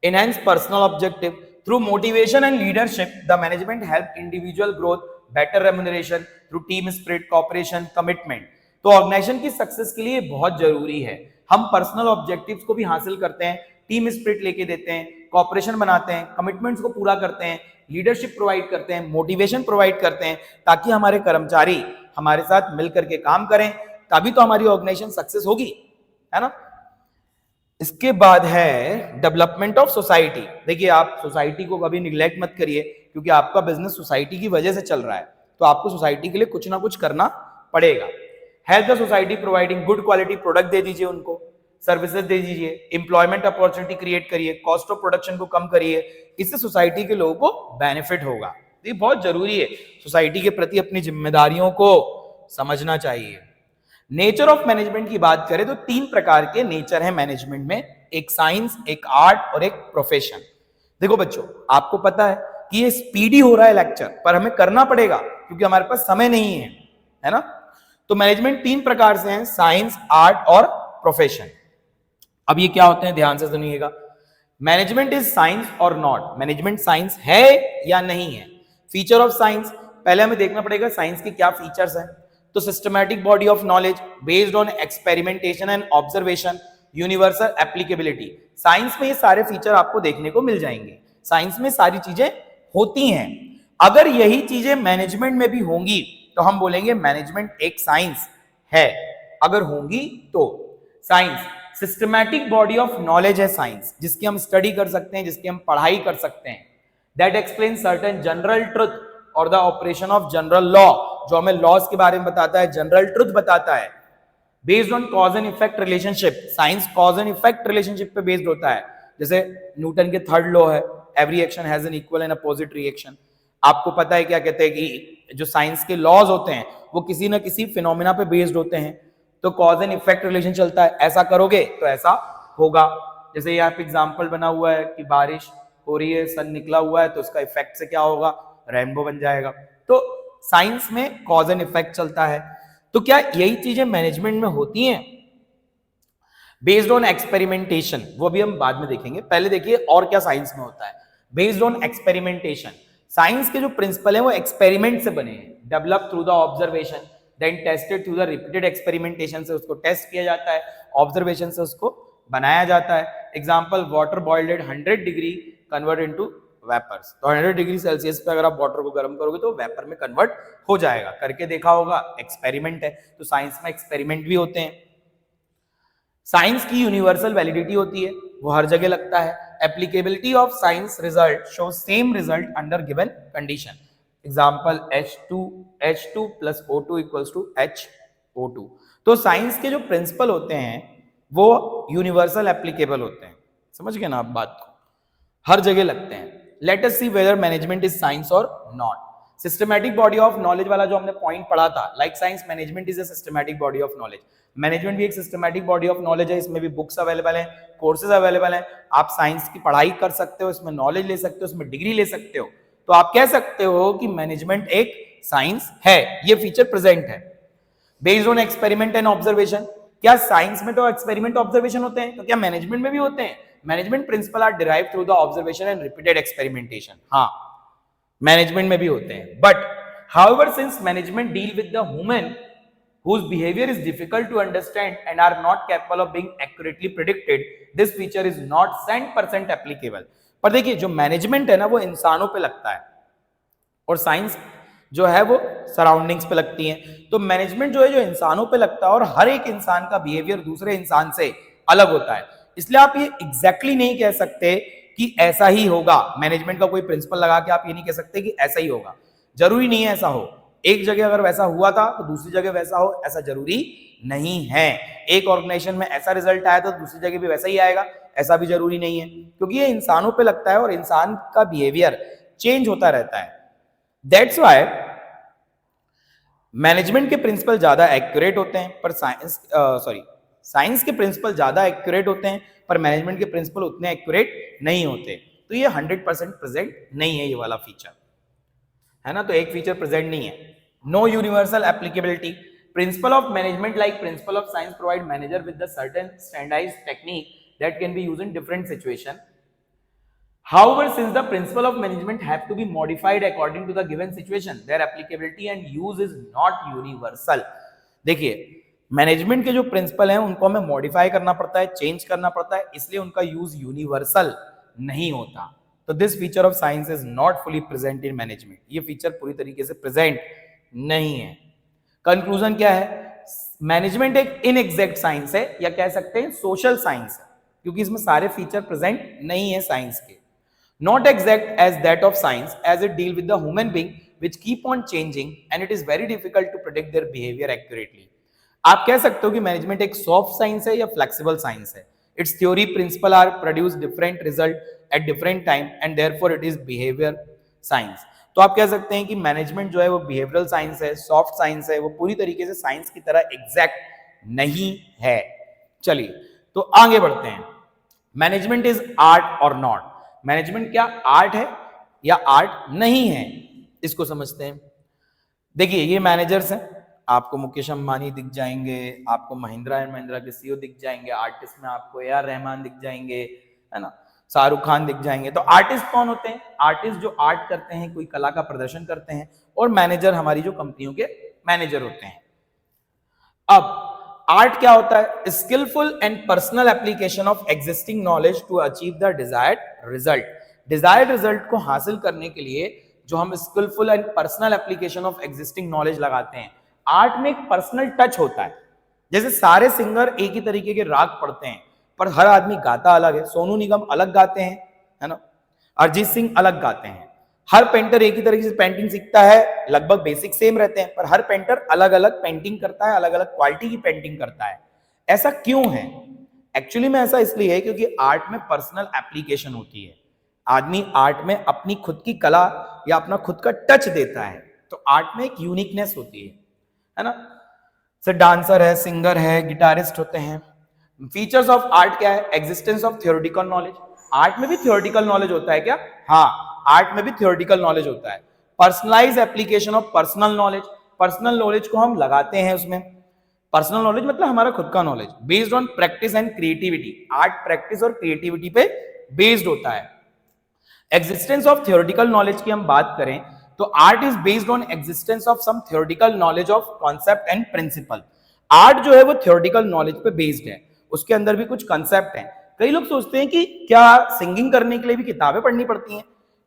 Enhance personal objective through motivation and leadership, the management help individual growth, better remuneration through team spirit, cooperation, commitment. तो ऑर्गेनाइजेशन की सक्सेस के लिए बहुत जरूरी है हम पर्सनल ऑब्जेक्टिव्स को भी हासिल करते हैं, टीम स्पिरिट लेके देते हैं, कॉपरेशन बनाते हैं, कमिटमेंट्स को पूरा करते हैं, लीडरशिप प्रोवाइड करते हैं, मोटिवेशन प्रोवाइड करते हैं, ताकि हमारे कर्मचारी हमारे साथ मिलकर के काम करें, तभी तो हमारी ऑर्गेनाइजेशन सक्सेस होगी, है ना। इसके बाद है डेवलपमेंट ऑफ सोसाइटी। देखिए आप सोसाइटी को कभी निग्लेक्ट मत करिए, क्योंकि आपका बिजनेस सोसाइटी की वजह से चल रहा है, तो आपको सोसाइटी के लिए कुछ ना कुछ करना पड़ेगा। Help the society providing good quality product दे दीजिए, उनको सर्विसेज दे दीजिए, एम्प्लॉयमेंट अपॉर्चुनिटी क्रिएट करिए, कॉस्ट ऑफ प्रोडक्शन को कम करिए, इससे सोसाइटी के लोगों को बेनिफिट होगा। ये बहुत जरूरी है, सोसाइटी के प्रति अपनी जिम्मेदारियों को समझना चाहिए। नेचर ऑफ मैनेजमेंट की बात करें तो 3 प्रकार के नेचर है मैनेजमेंट में, एक साइंस, एक आर्ट और एक प्रोफेशन। देखो बच्चों, आपको पता है कि ये स्पीडी हो रहा है लेक्चर, पर हमें करना पड़ेगा क्योंकि हमारे पास समय नहीं है ना। तो मैनेजमेंट 3 प्रकार से हैं, साइंस, आर्ट और प्रोफेशन। अब ये क्या होते हैं, ध्यान से सुनिएगा। मैनेजमेंट इज साइंस और नॉट, मैनेजमेंट साइंस है या नहीं है। फीचर ऑफ साइंस, पहले हमें देखना पड़ेगा साइंस के क्या फीचर्स हैं। तो systematic body of knowledge based on experimentation and observation, universal applicability. Science में ये सारे फीचर आपको देखने को मिल जाएंगे, साइंस में सारी चीजें होती हैं। अगर यही चीजें मैनेजमेंट में भी होंगी तो हम बोलेंगे मैनेजमेंट एक साइंस है। अगर होंगी तो science systematic body of knowledge है, साइंस जिसकी हम स्टडी कर सकते हैं, जिसकी हम पढ़ाई कर सकते हैं। That explain certain general truth और the operation of general law, जो हमें लॉज के बारे में बताता है, जनरल ट्रुथ बताता है। Based on cause and effect relationship, science cause and effect relationship पे बेस्ड होता है। जैसे न्यूटन के थर्ड लॉ है, every action has an equal and opposite reaction. आपको पता है क्या कहते हैं कि जो साइंस के लॉज होते हैं वो किसी ना किसी फिनोमिना पे बेस्ड होते हैं, तो कॉज एंड इफेक्ट रिलेशन चलता है, ऐसा करोगे तो ऐसा होगा। जैसे यहाँ पे एग्जाम्पल बना हुआ है कि बारिश हो रही है, सन निकला हुआ है, तो उसका इफेक्ट से क्या होगा, रेनबो बन जाएगा। तो साइंस में कॉज एंड इफेक्ट चलता है। तो क्या यही चीजें मैनेजमेंट में होती हैं बेस्ड ऑन एक्सपेरिमेंटेशन? वो भी हम बाद में देखेंगे, पहले देखिए और क्या साइंस में होता है। बेस्ड ऑन एक्सपेरिमेंटेशन, साइंस के जो प्रिंसिपल है वो एक्सपेरिमेंट से बने हैं, develop through the observation then tested through the repeated experimentation, से उसको टेस्ट किया जाता है, ऑब्जर्वेशन से उसको बनाया जाता है। Example, water boiled at 100 degree convert into vapours. तो 100 डिग्री सेल्सियस पे अगर आप वाटर को गर्म करोगे तो वेपर में कन्वर्ट हो जाएगा, करके देखा होगा, एक्सपेरिमेंट है। तो साइंस में एक्सपेरिमेंट भी होते हैं। साइंस की यूनिवर्सल वैलिडिटी होती है, वो हर जगह लगता है। Applicability of science result show same result under given condition. Example, H2 plus O2 equals to HO2। तो साइंस के जो प्रिंसिपल होते हैं वो यूनिवर्सल एप्लीकेबल होते हैं। समझ गए ना आप बात को, हर जगह लगते हैं। Let us see whether management is science और not. Systematic body of knowledge वाला जो हमने पॉइंट पढ़ा था, like science management is a systematic body of knowledge. Management भी एक सिस्टमैटिक बॉडी ऑफ नॉलेज है, इसमें भी बुक्स अवेलेबल हैं, कोर्सेज अवेलेबल हैं, आप साइंस की पढ़ाई कर सकते हो, इसमें नॉलेज ले सकते हो, इसमें डिग्री ले सकते हो। तो आप कह सकते हो कि मैनेजमेंट एक साइंस है, ये फीचर प्रेजेंट है। Based on experiment and observation, क्या साइंस में तो एक्सपेरिमेंट ऑब्जर्वेशन होते हैं, तो क्या मैनेजमेंट में भी होते हैं? Management principle are derived through the observation and repeated experimentation. हाँ, मैनेजमेंट में भी होते हैं। But however since management deal with the human whose behavior is difficult to understand and are not capable of being accurately predicted, this feature is not 100% applicable। पर देखिए, जो management है ना वो इंसानों पे लगता है और साइंस जो है वो सराउंडिंग्स पे लगती है। तो मैनेजमेंट जो है जो इंसानों पे लगता है, और हर एक इंसान का बिहेवियर दूसरे इंसान से अलग होता है, इसलिए आप ये एग्जैक्टली नहीं कह सकते कि ऐसा ही होगा। मैनेजमेंट का कोई प्रिंसिपल लगा के आप ये नहीं कह सकते कि ऐसा ही होगा, जरूरी नहीं है ऐसा हो। एक जगह अगर वैसा हुआ था तो दूसरी जगह वैसा हो, ऐसा जरूरी नहीं है। एक ऑर्गेनाइजेशन में ऐसा रिजल्ट आया तो दूसरी जगह भी वैसा ही आएगा, ऐसा भी जरूरी नहीं है, क्योंकि ये इंसानों पे लगता है और इंसान का बिहेवियर चेंज होता रहता है। दैट्स व्हाई मैनेजमेंट के प्रिंसिपल ज्यादा एक्यूरेट होते हैं, पर साइंस के प्रिंसिपल ज्यादा एक्यूरेट होते हैं, पर मैनेजमेंट के प्रिंसिपल उतने एक्यूरेट नहीं होते। तो ये 100% प्रेजेंट नहीं है, ये वाला फीचर है ना। तो एक फीचर प्रेजेंट नहीं है। No universal applicability, principle of management like principle of science provide manager with the certain standardised technique that can be used in different situation. However, since the principle of management have to be modified according to the given situation, their applicability and use is not universal। देखिए, management के जो principal हैं उनको हमें modify करना पड़ता है, change करना पड़ता है, इसलिए उनका यूज यूनिवर्सल नहीं होता। तो this feature of science is not fully present in management, ये फीचर पूरी तरीके से प्रेजेंट नहीं है। कंक्लूजन क्या है? मैनेजमेंट एक इनएग्जैक्ट साइंस है, या कह सकते हैं सोशल साइंस है, क्योंकि इसमें सारे फीचर प्रेजेंट नहीं है साइंस के। Not exact as that of science, as it deal with the human being which keep on changing and it is very difficult to predict their behavior accurately। आप कह सकते हो कि मैनेजमेंट एक soft science है या flexible science है। Its theory principle are produce different result at different time and therefore it is behavior science। तो आप कह सकते हैं कि मैनेजमेंट जो है वो बिहेवियरल साइंस है, सॉफ्ट साइंस है, वो पूरी तरीके से साइंस की तरह एग्जैक्ट नहीं है। चलिए तो आगे बढ़ते हैं। मैनेजमेंट इज आर्ट और नॉट, मैनेजमेंट क्या आर्ट है या आर्ट नहीं है, इसको समझते हैं। देखिए, ये मैनेजर्स हैं, आपको मुकेश अंबानी दिख जाएंगे, आपको महिंद्रा एंड महिंद्रा के सीईओ दिख जाएंगे, आर्टिस्ट में आपको ए.आर. रहमान दिख जाएंगे, है ना, शाहरुख खान दिख जाएंगे। तो आर्टिस्ट कौन होते हैं? आर्टिस्ट जो आर्ट करते हैं, कोई कला का प्रदर्शन करते हैं, और मैनेजर हमारी जो कंपनियों के मैनेजर होते हैं। अब आर्ट क्या होता है? Skilful and personal application of existing knowledge to achieve the desired result. Desired result को हासिल करने के लिए जो हम skilful and personal application of existing knowledge लगाते हैं, आर्ट में एक पर्सनल टच होता है। जैसे सारे सिंगर एक ही तरीके के राग पढ़ते हैं, पर हर आदमी गाता अलग है। सोनू निगम अलग गाते हैं, है ना, अरिजीत सिंह अलग गाते हैं। हर पेंटर एक ही तरीके से पेंटिंग सीखता है, लगभग बेसिक सेम रहते हैं, पर हर पेंटर अलग अलग पेंटिंग करता है, अलग अलग क्वालिटी की पेंटिंग करता है। ऐसा क्यों है? एक्चुअली में ऐसा इसलिए है क्योंकि आर्ट में पर्सनल एप्लीकेशन होती है। आदमी आर्ट में अपनी खुद की कला या अपना खुद का टच देता है, तो आर्ट में एक यूनिकनेस होती है ना। सर डांसर है, सिंगर है, गिटारिस्ट होते हैं। फीचर्स ऑफ आर्ट क्या है? Existence of theoretical knowledge. Art में भी थियोरेटिकल नॉलेज होता है क्या? हाँ, आर्ट में भी थियोरेटिकल नॉलेज होता है। Personalise application of personal knowledge. Personal knowledge को हम लगाते हैं उसमें। पर्सनल नॉलेज मतलब हमारा खुद का knowledge. Based on practice and creativity. Art practice और क्रिएटिविटी पे बेस्ड होता है। एग्जिस्टेंस ऑफ थियोरेटिकल नॉलेज की हम बात करें तो art is based on existence of some theoretical knowledge of concept and principle. Art जो है वो थियोरेटिकल नॉलेज पे बेस्ड है, उसके अंदर भी कुछ कंसेप्ट हैं। कई लोग सोचते हैं कि क्या सिंगिंग करने के लिए भी किताबें पढ़नी पड़ती हैं,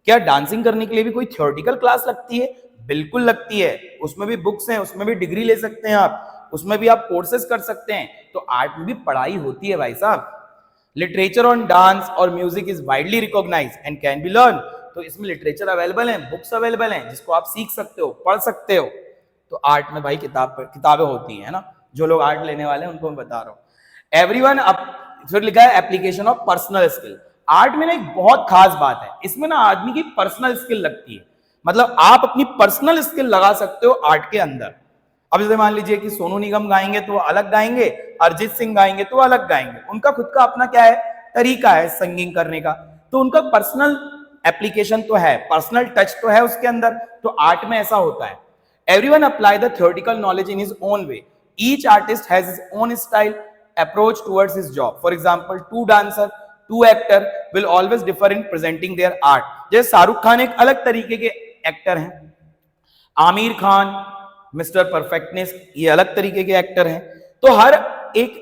क्या डांसिंग करने के लिए भी कोई थियोरेटिकल क्लास लगती है? बिल्कुल लगती है, उसमें भी बुक्स हैं, उसमें भी डिग्री ले सकते हैं आप, उसमें भी आप कोर्सेज कर सकते हैं। तो आर्ट में भी पढ़ाई होती है भाई साहब। लिटरेचर ऑन डांस और music is widely recognised and can be learn. तो इसमें लिटरेचर अवेलेबल है, बुक्स अवेलेबल हैं जिसको आप सीख सकते हो, पढ़ सकते हो। तो आर्ट में भाई किताबें होती है ना। जो लोग आर्ट लेने वाले हैं उनको मैं बता रहा हूं। एवरीवन फिर लिखा है application of personal skill. Art में ना एक बहुत खास बात है, इसमें ना आदमी की पर्सनल स्किल लगती है। मतलब आप अपनी पर्सनल स्किल लगा सकते हो आर्ट के अंदर। अब जैसे मान लीजिए कि सोनू निगम गाएंगे तो वो अलग गाएंगे, अरिजीत सिंह गाएंगे तो वो अलग गाएंगे। उनका खुद का अपना क्या है, तरीका है सिंगिंग करने का। तो उनका पर्सनल एप्लीकेशन तो है, पर्सनल टच तो है उसके अंदर। तो आर्ट में ऐसा होता है। Everyone apply the theoretical knowledge in his own way. Each artist has his own style approach towards his job. For example, two dancer, two actor will always differ in presenting their art. जैसे शाहरुख खान एक अलग तरीके के actor हैं, Aamir Khan mister perfectness ये अलग तरीके के एक्टर हैं। तो हर एक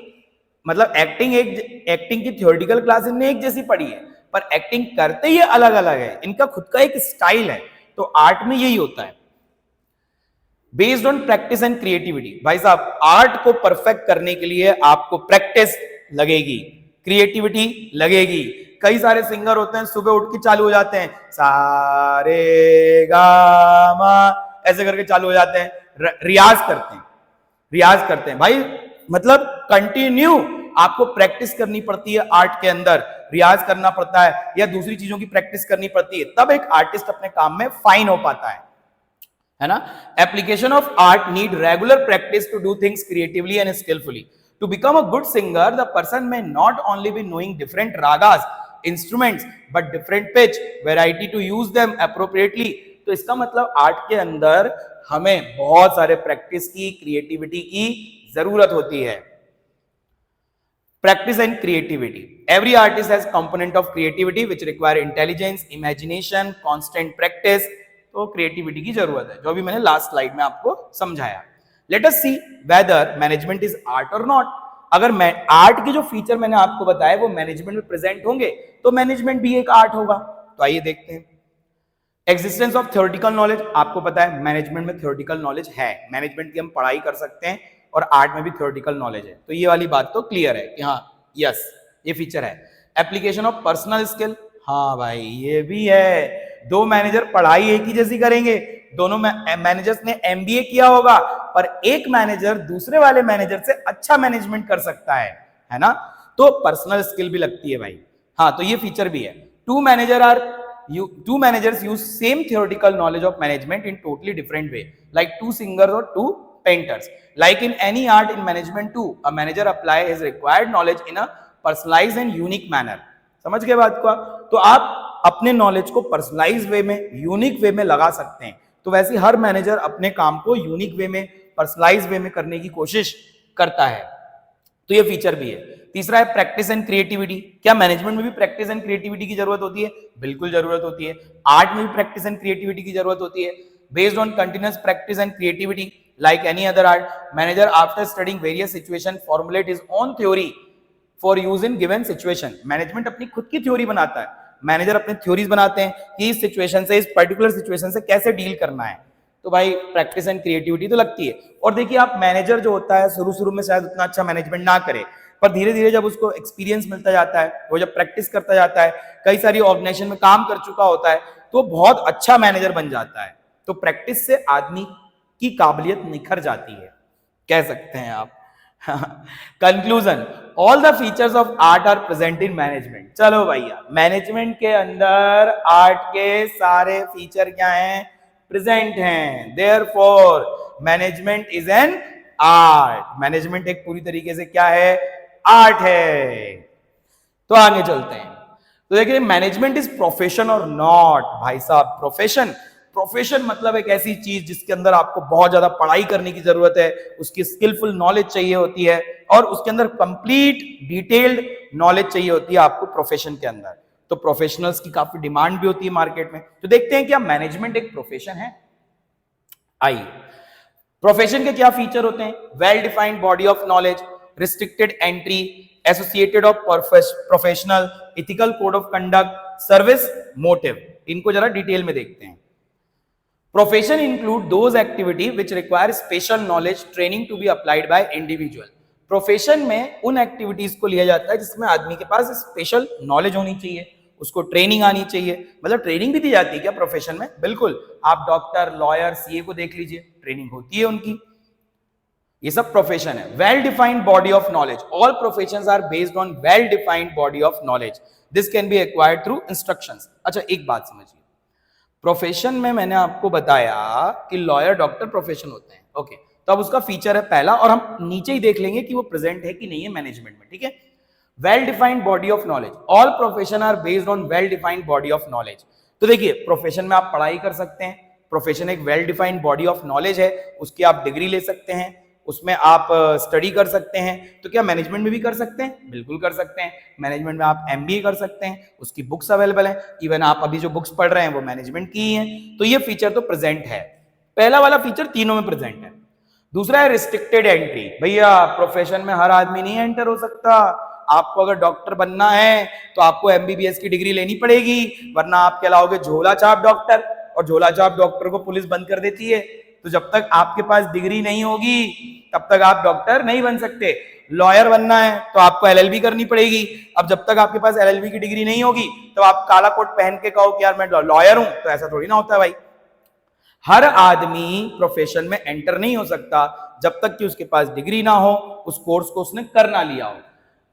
मतलब एक्टिंग की थ्योरेटिकल क्लास इनने एक जैसी पढ़ी है, पर एक्टिंग करते ये अलग अलग है। इनका खुद का एक स्टाइल है। तो आर्ट में यही होता है, based on practice and creativity. भाई साहब, आर्ट को परफेक्ट करने के लिए आपको प्रैक्टिस लगेगी, क्रिएटिविटी लगेगी। कई सारे सिंगर होते हैं, सुबह उठ के चालू हो जाते हैं सारे गामा ऐसे करके चालू हो जाते हैं, रियाज करते हैं भाई। मतलब कंटिन्यू आपको प्रैक्टिस करनी पड़ती है आर्ट के अंदर, रियाज करना पड़ता है या दूसरी चीजों की प्रैक्टिस करनी पड़ती है, तब एक आर्टिस्ट अपने काम में फाइन हो पाता है ना। Application of art need regular practice to do things creatively and skillfully. To become a good singer the person में not only be knowing different ragas, instruments, but different pitch, variety to use them appropriately. तो इसका मतलब art के अंदर हमें बहुत सारे practice की, क्रिएटिविटी की जरूरत होती है। Practice and creativity. Every artist has component of creativity which require intelligence, imagination, constant practice. तो क्रिएटिविटी की जरूरत है, जो भी मैंने लास्ट स्लाइड में आपको समझाया। Late us see whether management is art और नॉट। अगर मैं आर्ट के जो फीचर मैंने आपको बताया वो मैनेजमेंट में प्रेजेंट होंगे तो मैनेजमेंट भी एक आर्ट होगा। तो आइए देखते हैं। Existence of theoretical knowledge. आपको पता है मैनेजमेंट में थ्योरेटिकल नॉलेज है, मैनेजमेंट की हम पढ़ाई कर सकते हैं और आर्ट में भी थ्योरेटिकल नॉलेज है। तो ये वाली बात तो क्लियर है कि हाँ यस ये फीचर है। Application of personal skill. हाँ भाई ये भी है। दो मैनेजर पढ़ाई एक ही जैसी करेंगे, दोनों मैनेजर्स ने एमबीए किया होगा, पर एक मैनेजर दूसरे वाले मैनेजर से अच्छा मैनेजमेंट कर सकता है ना। तो पर्सनल स्किल भी लगती है भाई। हाँ तो ये फीचर भी है। Two managers use same theoretical knowledge of management in totally different way, like two singers or two painters. Like in any art in management too, a manager apply his required knowledge in a personalized and unique manner. समझ गए बात को? तो आप अपने knowledge को personalise way में, unique way में लगा सकते हैं। तो वैसे हर मैनेजर अपने काम को यूनिक वे में, पर्सनलाइज वे में करने की कोशिश करता है। तो ये फीचर भी है। तीसरा है प्रैक्टिस एंड क्रिएटिविटी। क्या मैनेजमेंट में भी प्रैक्टिस एंड क्रिएटिविटी की जरूरत होती है? बिल्कुल जरूरत होती है। आर्ट में भी प्रैक्टिस एंड क्रिएटिविटी की जरूरत होती है। Based on continuous practice and creativity like any other art, manager after studying various situation formulate his own theory for use in given situation. Management अपनी खुद की थ्योरी बनाता है, मैनेजर अपने थ्योरीज बनाते हैं कि इस सिचुएशन से, इस पर्टिकुलर सिचुएशन से कैसे डील करना है। तो भाई प्रैक्टिस एंड क्रिएटिविटी तो लगती है। और देखिए आप मैनेजर जो होता है शुरू में शायद उतना अच्छा मैनेजमेंट ना करे, पर धीरे धीरे जब उसको एक्सपीरियंस मिलता जाता है, वो जब प्रैक्टिस करता जाता है, कई सारी ऑर्गेनाइजेशन में काम कर चुका होता है, तो बहुत अच्छा मैनेजर बन जाता है। तो प्रैक्टिस से आदमी की काबिलियत निखर जाती है, कह सकते हैं आप, conclusion, all the features of art are present in management. चलो भैया, मैनेजमेंट के अंदर आर्ट के सारे फीचर क्या हैं? प्रेजेंट हैं। Therefore management is an art. Management एक पूरी तरीके से क्या है? आर्ट है। तो आगे चलते हैं। तो देखिए, मैनेजमेंट इज प्रोफेशन और नॉट। भाई साहब, प्रोफेशन, प्रोफेशन मतलब एक ऐसी चीज जिसके अंदर आपको बहुत ज्यादा पढ़ाई करने की जरूरत है, उसकी स्किलफुल नॉलेज चाहिए होती है और उसके अंदर कंप्लीट डिटेल्ड नॉलेज चाहिए होती है आपको प्रोफेशन के अंदर। तो प्रोफेशनल्स की काफी डिमांड भी होती है मार्केट में। तो देखते हैं क्या मैनेजमेंट एक प्रोफेशन है। आइए, प्रोफेशन के क्या फीचर होते हैं? Well defined body of knowledge, restricted entry, associated of professional, ethical code of conduct, service motive. इनको जरा डिटेल में देखते हैं। Profession include those activity which require special knowledge training to be applied by individual. Profession में उन activities को लिया जाता है जिसमें आदमी के पास स्पेशल नॉलेज होनी चाहिए, उसको ट्रेनिंग आनी चाहिए। मतलब ट्रेनिंग भी दी जाती है क्या प्रोफेशन में? बिल्कुल। आप डॉक्टर, लॉयर, सीए को देख लीजिए, ट्रेनिंग होती है उनकी। ये सब प्रोफेशन है। Well defined body of knowledge, all professions are based on well defined body of knowledge, this can be acquired through instructions. अच्छा, एक बात समझिए, प्रोफेशन में मैंने आपको बताया कि लॉयर, डॉक्टर प्रोफेशन होते हैं। ओके, तो अब उसका फीचर है पहला, और हम नीचे ही देख लेंगे कि वो प्रेजेंट है कि नहीं है मैनेजमेंट में। ठीक है, well defined body of knowledge, all profession are based on well defined body of knowledge. तो देखिए, प्रोफेशन में आप पढ़ाई कर सकते हैं, प्रोफेशन एक well defined body of knowledge है, उसकी आप डिग्री ले सकते हैं, उसमें आप स्टडी कर सकते हैं। तो क्या मैनेजमेंट में भी कर सकते हैं? बिल्कुल कर सकते हैं। मैनेजमेंट में आप एमबीए कर सकते हैं, उसकी बुक्स अवेलेबल हैं। इवन आप अभी जो बुक्स पढ़ रहे हैं वो मैनेजमेंट की ही हैं। तो ये फीचर तो प्रेजेंट है। पहला वाला फीचर तीनों में प्रेजेंट है। दूसरा है रिस्ट्रिक्टेड एंट्री। भैया, प्रोफेशन में हर आदमी नहीं एंटर हो सकता। आपको अगर डॉक्टर बनना है तो आपको एमबीबीएस की डिग्री लेनी पड़ेगी, वरना आप कहलाओगे झोला छाप डॉक्टर, और झोला छाप डॉक्टर को पुलिस बंद कर देती है। तो जब तक आपके पास डिग्री नहीं होगी तब तक आप डॉक्टर नहीं बन सकते। लॉयर बनना है तो आपको एलएलबी करनी पड़ेगी। अब जब तक आपके पास एलएलबी की डिग्री नहीं होगी तो आप काला कोट पहन के कहो कि यार मैं लॉयर हूं, तो ऐसा थोड़ी ना होता है भाई। हर आदमी प्रोफेशन में एंटर नहीं हो सकता जब तक कि उसके पास डिग्री ना हो, उस कोर्स को उसने कर ना लिया हो।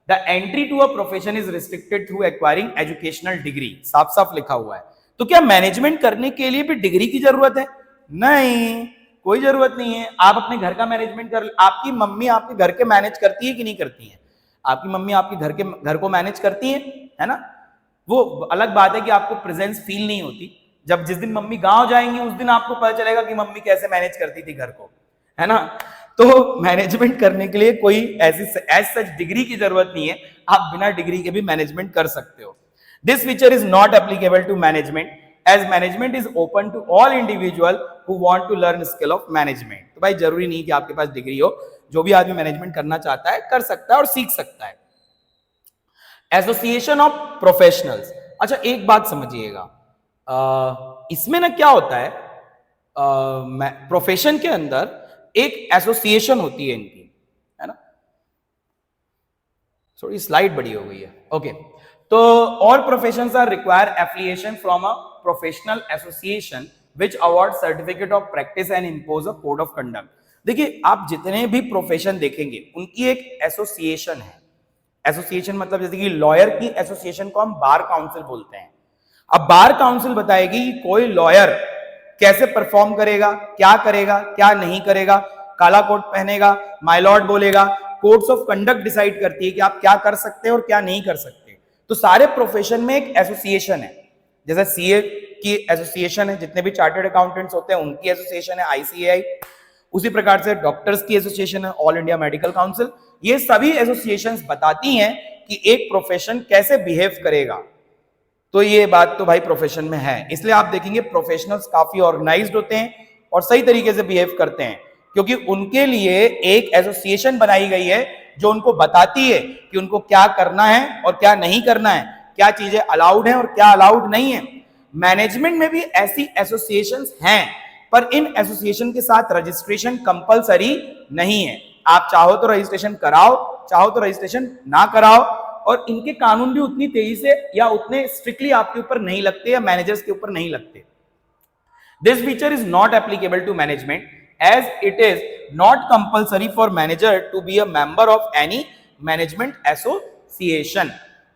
The entry to a profession is restricted through acquiring educational degree, साफ साफ लिखा हुआ है। तो क्या मैनेजमेंट करने के लिए भी डिग्री की जरूरत है? नहीं, कोई जरूरत नहीं है। आप अपने घर का मैनेजमेंट कर, आपकी मम्मी आपके घर के मैनेज करती है कि नहीं करती है? आपकी मम्मी आपके घर को मैनेज करती है ना? वो अलग बात है कि आपको प्रेजेंस फील नहीं होती। जब जिस दिन मम्मी गांव जाएंगी उस दिन आपको पता चलेगा कि मम्मी कैसे मैनेज करती थी घर को, है ना? तो मैनेजमेंट करने के लिए कोई ऐसी एज सच डिग्री की जरूरत नहीं है, आप बिना डिग्री के भी मैनेजमेंट कर सकते हो। This feature is not applicable to management as management is open to all individual who want to learn skill of management। तो भाई जरूरी नहीं कि आपके पास डिग्री हो, जो भी आदमी मैनेजमेंट करना चाहता है कर सकता है और सीख सकता है। Association of professionals. अच्छा, एक बात समझिएगा, इसमें ना क्या होता है, प्रोफेशन के अंदर एक एसोसिएशन होती है इनकी, है ना? थोड़ी स्लाइड बड़ी हो गई है। ओके, तो all professions are require affiliation from a professional association which award certificate of practice and impose a code of conduct. देखिए, आप जितने भी प्रोफेशन देखेंगे उनकी एक एसोसिएशन है। एसोसिएशन मतलब जैसे कि लॉयर की एसोसिएशन को हम बार काउंसिल बोलते हैं। अब बार काउंसिल बताएगी कि कोई लॉयर कैसे परफॉर्म करेगा, क्या नहीं करेगा, काला कोट पहनेगा, माय लॉर्ड बोलेगा। कोड्स ऑफ कंडक्ट डिसाइड करती है कि आप क्या कर सकते हैं और क्या नहीं कर सकते। तो सारे प्रोफेशन में एक एसोसिएशन है। जैसे सीए की एसोसिएशन है, जितने भी चार्टर्ड अकाउंटेंट्स होते हैं उनकी एसोसिएशन है आईसीएआई। उसी प्रकार से डॉक्टर्स की एसोसिएशन है ऑल इंडिया मेडिकल काउंसिल। ये सभी एसोसिएशंस बताती हैं कि एक प्रोफेशन कैसे बिहेव करेगा। तो ये बात तो भाई प्रोफेशन में है, इसलिए आप देखेंगे प्रोफेशनल्स काफी ऑर्गेनाइज्ड होते हैं और सही तरीके से बिहेव करते हैं, क्योंकि उनके लिए एक एसोसिएशन बनाई गई है जो उनको बताती है कि उनको क्या करना है और क्या नहीं करना है, क्या चीजें अलाउड हैं और क्या अलाउड नहीं है। मैनेजमेंट में भी ऐसी एसोसिएशंस हैं, पर इन एसोसिएशन के साथ रजिस्ट्रेशन कंपलसरी नहीं है। आप चाहो तो रजिस्ट्रेशन कराओ, चाहो तो रजिस्ट्रेशन ना कराओ, और इनके कानून भी उतनी तेजी से या उतने स्ट्रिक्टली आपके ऊपर नहीं लगते या मैनेजर्स के ऊपर नहीं लगते। This feature is not applicable to management as it is not compulsory for manager to be a member of any management association,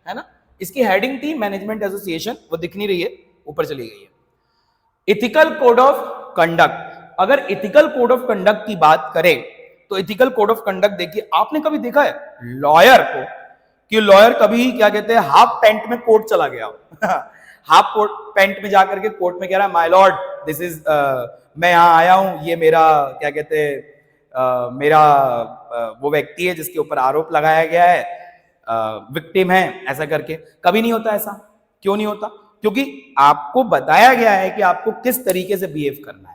है ना। इसकी हेडिंग थी मैनेजमेंट एसोसिएशन, वो दिख नहीं रही है, ऊपर चली गई है। इथिकल कोड ऑफ कंडक्ट, अगर इथिकल कोड ऑफ कंडक्ट की बात करें तो इथिकल कोड ऑफ कंडक्ट देखिए, आपने कभी देखा है लॉयर को कि लॉयर कभी क्या कहते हैं हाफ पैंट में कोर्ट चला गया हाफ पैंट में जाकर के कोर्ट में कह रहा है माय लॉर्ड दिस इज मैं यहां आया हूं, ये मेरा क्या कहते हैं मेरा वो व्यक्ति है जिसके ऊपर आरोप लगाया गया है, विक्टिम है, ऐसा करके कभी नहीं होता ऐसा। क्यों नहीं होता? क्योंकि आपको बताया गया है कि आपको किस तरीके से बिहेव करना है,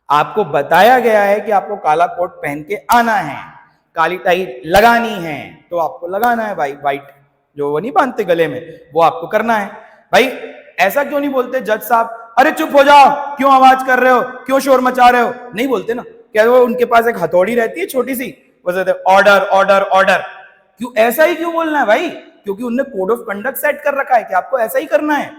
आपको बताया गया है कि आपको काला कोट पहन के आना है, काली टाई लगानी है तो आपको लगाना है भाई, वाइट जो वो नहीं बांधते गले में वो आपको करना है भाई। ऐसा क्यों नहीं बोलते जज साहब अरे चुप हो जाओ, क्यों आवाज कर रहे हो, क्यों शोर मचा रहे हो, नहीं बोलते ना। क्या वो उनके पास एक हथौड़ी रहती है छोटी सी, वो ऑर्डर ऑर्डर ऑर्डर। क्यों ऐसा ही क्यों बोलना है भाई? क्योंकि उनने कोड ऑफ कंडक्ट सेट कर रखा है कि आपको ऐसा ही करना है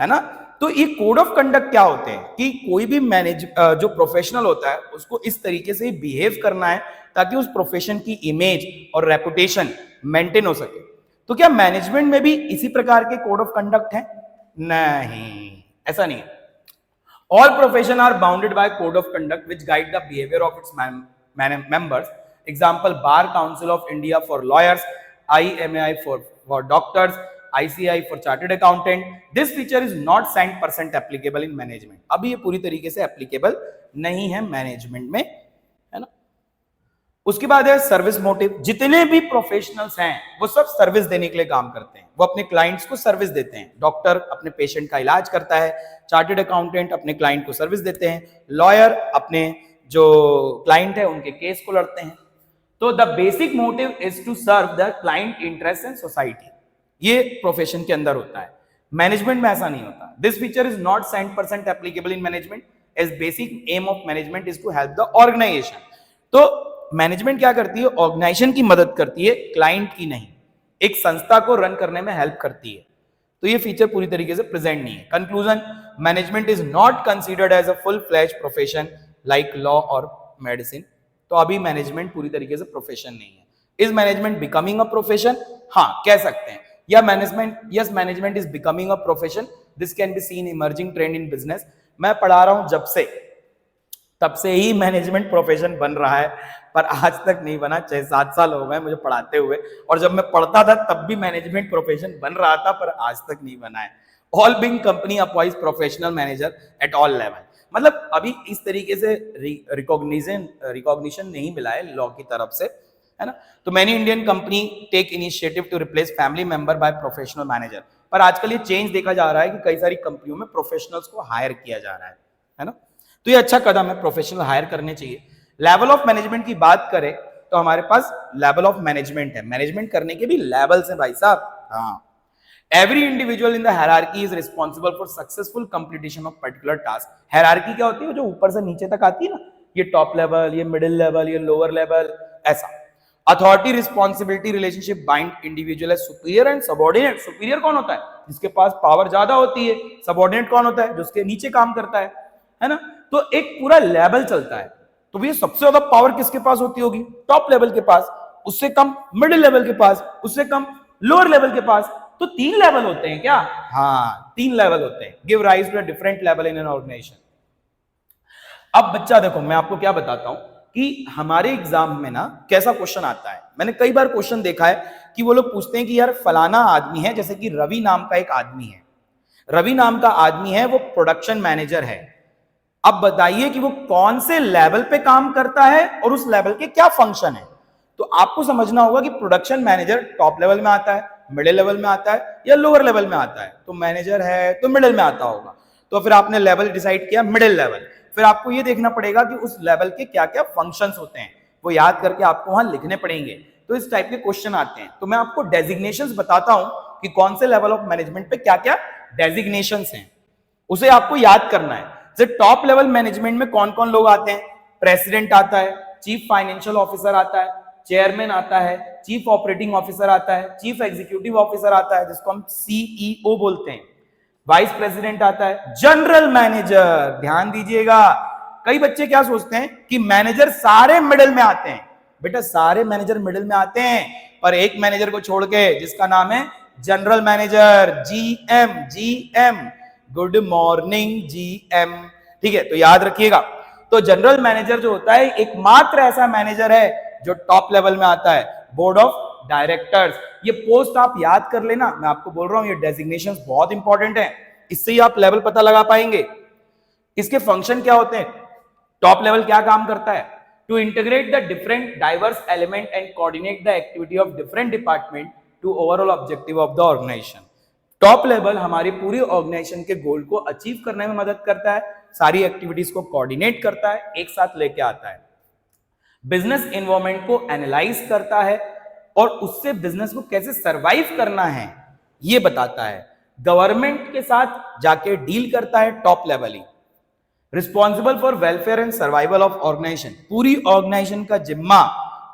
ना। तो ये कोड ऑफ कंडक्ट क्या होते हैं कि कोई भी जो प्रोफेशनल होता है उसको इस तरीके से बिहेव करना है ताकि उस प्रोफेशन की इमेज और रेपुटेशन मेंटेन हो सके। तो क्या मैनेजमेंट में भी इसी प्रकार के कोड ऑफ कंडक्ट है? नहीं, ऐसा नहीं है। All profession are bounded by code of conduct which guide the behaviour of its members. Example bar council of India for lawyers, IMAI for doctors, ICI for chartered accountant. This feature is not 100% applicable in management. अभी ये पूरी तरीके से applicable नहीं है management में, है ना। उसके बाद है सर्विस मोटिव। जितने भी प्रोफेशनल्स हैं वो सब सर्विस देने के लिए काम करते हैं, वो अपने क्लाइंट्स को सर्विस देते हैं। डॉक्टर अपने पेशेंट का इलाज करता है, चार्टेड अकाउंटेंट अपने क्लाइंट को सर्विस देते हैं, लॉयर अपने जो क्लाइंट है उनके केस को लड़ते हैं। तो the basic motive is to serve the client interest in society, ये प्रोफेशन के अंदर होता है। मैनेजमेंट में ऐसा नहीं होता। This feature is not 100% applicable in management as basic aim of management is to help the organisation. तो मैनेजमेंट क्या करती है? ऑर्गेनाइजेशन की मदद करती है, क्लाइंट की नहीं। एक संस्था को रन करने में हेल्प करती है। तो ये फीचर पूरी तरीके से प्रेजेंट नहीं है। Conclusion, management is not considered as a full flash profession like law और मेडिसिन। तो अभी मैनेजमेंट पूरी तरीके से प्रोफेशन नहीं है। Is management becoming a profession? हाँ, कह सकते हैं। या management is becoming a profession. This can be seen emerging trend in business. मैं पढ़ा रहा हूं जब से, तब से ही मैनेजमेंट प्रोफेशन बन रहा है, पर आज तक नहीं बना। 6-7 साल हो गए मुझे पढ़ाते हुए, और जब मैं पढ़ता था तब भी मैनेजमेंट प्रोफेशन बन रहा था, पर आज तक नहीं बना है। All big company employs professional manager at all level. मतलब अभी इस तरीके से रिकॉग्निशन नहीं मिला है लॉ की तरफ से, है ना। तो many Indian company take initiative to replace family member by professional manager. पर आजकल ये चेंज देखा जा रहा है कि कई सारी कंपनियों में प्रोफेशनल्स को हायर किया जा रहा है ना। तो ये अच्छा कदम है, प्रोफेशनल हायर करने चाहिए। लेवल ऑफ मैनेजमेंट की बात करें तो हमारे पास लेवल ऑफ मैनेजमेंट है। मैनेजमेंट करने के भी लेवल्स हैं भाई साहब। हाँ, every individual in the hierarchy is responsible for successful completion of particular task। Hierarchy क्या होती है? जो ऊपर से नीचे तक आती है ना, ये टॉप लेवल, ये मिडिल लेवल, ये लोअर लेवल, ऐसा। Authority responsibility relationship bind individual as superior and subordinate. Superior कौन होता है? जिसके पास पावर ज्यादा होती है। सबऑर्डिनेट कौन होता है? जो उसके नीचे काम करता है ना। तो एक पूरा लेवल चलता है। तो ये सबसे ज्यादा पावर किसके पास होती होगी? टॉप लेवल के पास, उससे कम मिडिल लेवल के पास, उससे कम लोअर लेवल के पास। तो 3 लेवल होते हैं क्या? हाँ, 3 लेवल होते हैं। Give rise to a different level in an organisation. अब बच्चा देखो, मैं आपको क्या बताता हूं कि हमारे एग्जाम में ना कैसा क्वेश्चन आता है। मैंने कई बार क्वेश्चन देखा है कि वो लोग पूछते हैं कि यार फलाना आदमी है, जैसे कि रवि नाम का एक आदमी है, रवि नाम का आदमी है, वो प्रोडक्शन मैनेजर है। अब बताइए कि वो कौन से लेवल पे काम करता है और उस लेवल के क्या फंक्शन है। तो आपको समझना होगा कि प्रोडक्शन मैनेजर टॉप लेवल में आता है, मिडिल लेवल में आता है, या लोअर लेवल में आता है। तो मैनेजर है तो मिडिल में आता होगा। तो फिर आपने लेवल डिसाइड किया मिडिल लेवल। फिर आपको ये देखना पड़ेगा कि उस लेवल के क्या क्या फंक्शंस होते हैं, वो याद करके आपको वहां लिखने पड़ेंगे। तो इस टाइप के क्वेश्चन आते हैं। तो मैं आपको डेजिग्नेशंस बताता हूं कि कौन से लेवल ऑफ मैनेजमेंट पे क्या क्या डेजिग्नेशंस हैं, उसे आपको याद करना है। जैसे टॉप लेवल मैनेजमेंट में कौन कौन लोग आते हैं? प्रेसिडेंट आता है, चीफ फाइनेंशियल ऑफिसर आता है, चेयरमैन आता है, चीफ ऑपरेटिंग ऑफिसर आता है, चीफ एग्जीक्यूटिव ऑफिसर आता है जिसको हम CEO बोलते हैं, वाइस प्रेसिडेंट आता है, जनरल मैनेजर, ध्यान दीजिएगा, कई बच्चे क्या सोचते हैं कि मैनेजर सारे मिडिल में आते हैं। बेटा सारे मैनेजर मिडिल में आते हैं, पर एक मैनेजर को छोड़ के जिसका नाम है general manager, GM. GM, good morning GM. ठीक है, तो याद रखिएगा। तो जनरल मैनेजर जो होता है एकमात्र ऐसा मैनेजर है जो टॉप लेवल में आता है, बोर्ड ऑफ डायरेक्टर्स। ये पोस्ट आप याद कर लेना, मैं आपको बोल रहा हूं ये डेजिग्नेशंस बहुत इंपॉर्टेंट है, इससे ही आप लेवल पता लगा पाएंगे। इसके फंक्शन क्या होते हैं, टॉप लेवल क्या काम करता है, to integrate the different diverse element and coordinate the activity of different department to overall objective of the organisation. Top level हमारी पूरी ऑर्गेनाइजेशन के गोल को अचीव करने में मदद करता है, सारी एक्टिविटीज को कोऑर्डिनेट करता है, एक साथ लेके आता है, बिजनेस एनवायरनमेंट को एनालाइज करता है और उससे बिजनेस को कैसे सरवाइव करना है ये बताता है, गवर्नमेंट के साथ जाके डील करता है टॉप लेवल ही, responsible for welfare and survival of organisation. पूरी ऑर्गेनाइजेशन का जिम्मा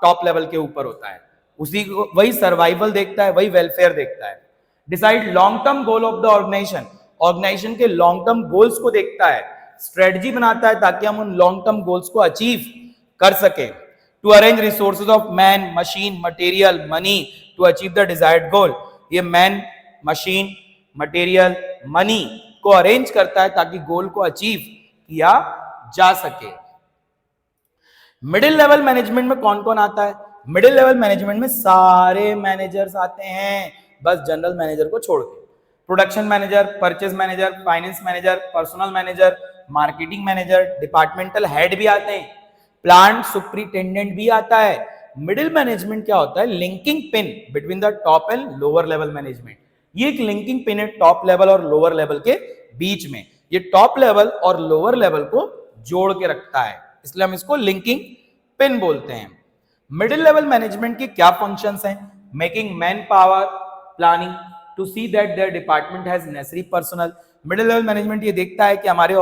टॉप लेवल के ऊपर होता है, उसी को वही सर्वाइवल देखता है, वही वेलफेयर देखता है। Decide long term goal of the organization, organization के लॉन्ग टर्म गोल्स को देखता है, स्ट्रेटजी बनाता है ताकि हम उन लॉन्ग टर्म गोल्स को अचीव कर सके। To arrange resources of man, machine, material, money to achieve the desired goal. ये मैन, मशीन, मटेरियल, मनी को अरेंज करता है ताकि गोल को अचीव किया जा सके। मिडिल लेवल मैनेजमेंट में कौन कौन आता है, मिडिल लेवल मैनेजमेंट में सारे मैनेजर्स आते हैं, बस जनरल मैनेजर को छोड़ के। Production manager, purchase manager, finance manager, personal manager, marketing manager, departmental head भी आते हैं, प्लांट सुपरिटेंडेंट भी आता है। मिडिल मैनेजमेंट क्या होता है, linking pin between the top and lower level management. ये एक लिंकिंग पिन है टॉप लेवल और लोअर लेवल के बीच में, ये टॉप लेवल और लोअर लेवल को जोड़ के रखता है, इसलिए हम इसको लिंकिंग पिन बोलते हैं। मिडिल लेवल मैनेजमेंट के क्या फंक्शंस हैं, making manpower planning to see that their department has necessary personal. Middle level management ये देखता है कि हमारे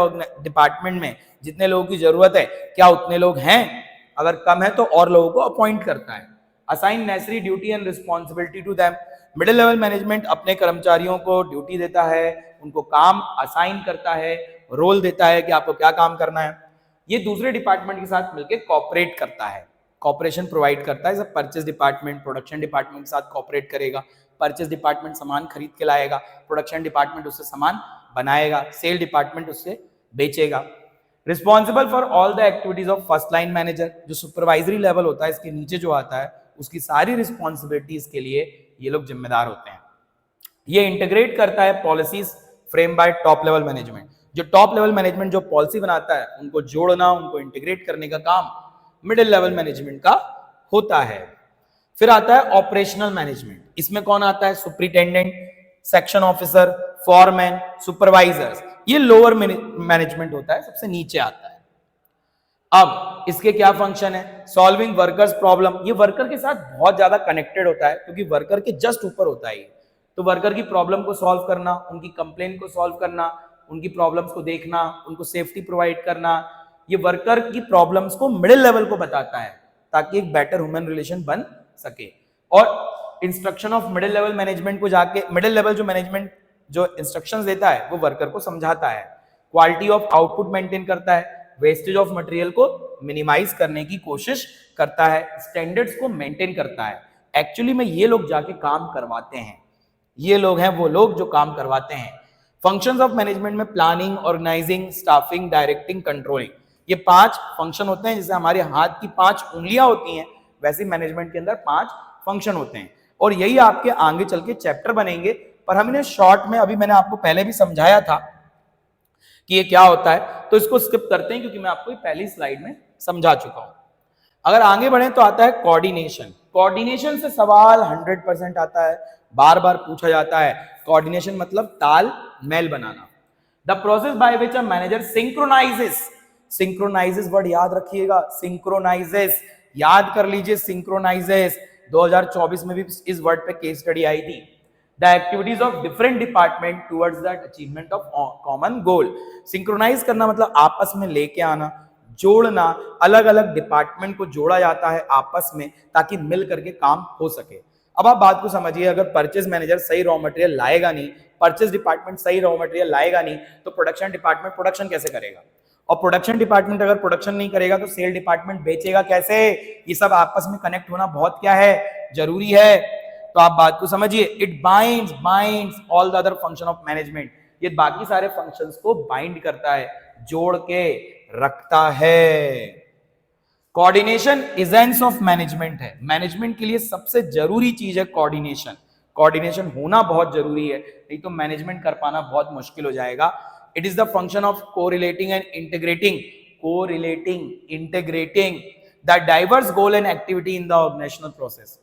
डिपार्टमेंट में जितने लोगों की जरूरत है क्या उतने लोग हैं, अगर कम है तो और लोगों को अपॉइंट करता है। Assign necessary duty and responsibility to them. Middle level management अपने कर्मचारियों को ड्यूटी देता है, उनको काम असाइन करता है, रोल देता है कि आपको क्या काम करना है। ये दूसरे डिपार्टमेंट के साथ मिलकर कॉपरेट करता है, कॉपरेशन प्रोवाइड करता है। जैसे परचेज डिपार्टमेंट प्रोडक्शन डिपार्टमेंट के साथ कॉपरेट करेगा, परचेज डिपार्टमेंट सामान खरीद के लाएगा, प्रोडक्शन डिपार्टमेंट उससे सामान बनाएगा, सेल डिपार्टमेंट उससे बेचेगा। Responsible for all the activities of first line manager, जो सुपरवाइजरी लेवल होता है इसके नीचे जो आता है उसकी सारी रिस्पॉन्सिबिलिटीज के लिए ये लोग जिम्मेदार होते हैं। ये इंटीग्रेट करता है policies frame by top level management. जो टॉप लेवल मैनेजमेंट जो पॉलिसी बनाता है उनको जोड़ना, उनको इंटीग्रेट करने का काम मिडिल लेवल मैनेजमेंट का होता है। फिर आता है ऑपरेशनल मैनेजमेंट, इसमें कौन आता है, superintendent, section officer, foreman, supervisors. ये लोअर मैनेजमेंट होता है, सबसे नीचे आता है। अब इसके क्या फंक्शन है, सॉल्विंग वर्कर्स प्रॉब्लम। ये वर्कर के साथ बहुत ज्यादा कनेक्टेड होता है क्योंकि वर्कर के जस्ट ऊपर होता है, तो वर्कर की प्रॉब्लम को सॉल्व करना, उनकी कंप्लेन को सॉल्व करना, उनकी प्रॉब्लम्स को देखना, उनको सेफ्टी प्रोवाइड करना, ये वर्कर की प्रॉब्लम्स को मिडिल लेवल को बताता है ताकि एक बेटर ह्यूमन रिलेशन बन सके। और instruction of middle level management को जाके मिडिल लेवल जो मैनेजमेंट जो इंस्ट्रक्शंस देता है वो वर्कर को समझाता है। क्वालिटी ऑफ आउटपुट मेंटेन करता है, वेस्टेज ऑफ मटेरियल को मिनिमाइज करने की कोशिश करता है, स्टैंडर्ड्स को मेंटेन करता है। एक्चुअली में ये लोग जाके काम करवाते हैं, ये लोग हैं वो लोग जो काम करवाते हैं। फंक्शंस ऑफ मैनेजमेंट में planning, organising, staffing, directing, controlling, ये 5 फंक्शन होते हैं। जैसे हमारे हाथ की 5 उंगलियां होती हैं वैसे मैनेजमेंट के अंदर 5 फंक्शन होते हैं और यही आपके आगे चल के चैप्टर बनेंगे, पर हम इन्हें शॉर्ट में, अभी मैंने आपको पहले भी समझाया था कि ये क्या होता है, तो इसको स्किप करते हैं क्योंकि मैं आपको पहली स्लाइड में समझा चुका हूं। अगर आगे बढ़े तो आता है कोऑर्डिनेशन। कोऑर्डिनेशन से सवाल 100% आता है, बार बार पूछा जाता है। कोऑर्डिनेशन मतलब तालमेल बनाना। The process by which a manager synchronizes, synchronizes word याद रखिएगा, सिंक्रोनाइजेस याद कर लीजिए, सिंक्रोनाइजेस 2024 में भी इस वर्ड पे केस स्टडी आई थी। The activities of different department towards the achievement of common goal. Synchronise करना मतलब आपस में लेके आना, जोड़ना, अलग अलग डिपार्टमेंट को जोड़ा जाता है आपस में ताकि मिल करके काम हो सके। अब आप बात को समझिए, अगर परचेज मैनेजर सही रॉ मटेरियल लाएगा नहीं, परचेज डिपार्टमेंट सही रॉ मटेरियल लाएगा नहीं, तो प्रोडक्शन डिपार्टमेंट प्रोडक्शन कैसे करेगा? और प्रोडक्शन डिपार्टमेंट अगर प्रोडक्शन नहीं करेगा तो सेल डिपार्टमेंट बेचेगा कैसे? ये सब आपस में कनेक्ट होना बहुत क्या है, जरूरी है। तो आप बात को समझिए, it binds all the other function of management, ये बाकी सारे फंक्शंस को बाइंड करता है, जोड़ के रखता है। कोऑर्डिनेशन एसेंस ऑफ मैनेजमेंट है, मैनेजमेंट के लिए सबसे जरूरी चीज है कोऑर्डिनेशन। कोऑर्डिनेशन होना बहुत जरूरी है, नहीं तो मैनेजमेंट कर पाना बहुत मुश्किल हो जाएगा। It is the function of correlating and integrating the diverse goal and activity in the organizational process,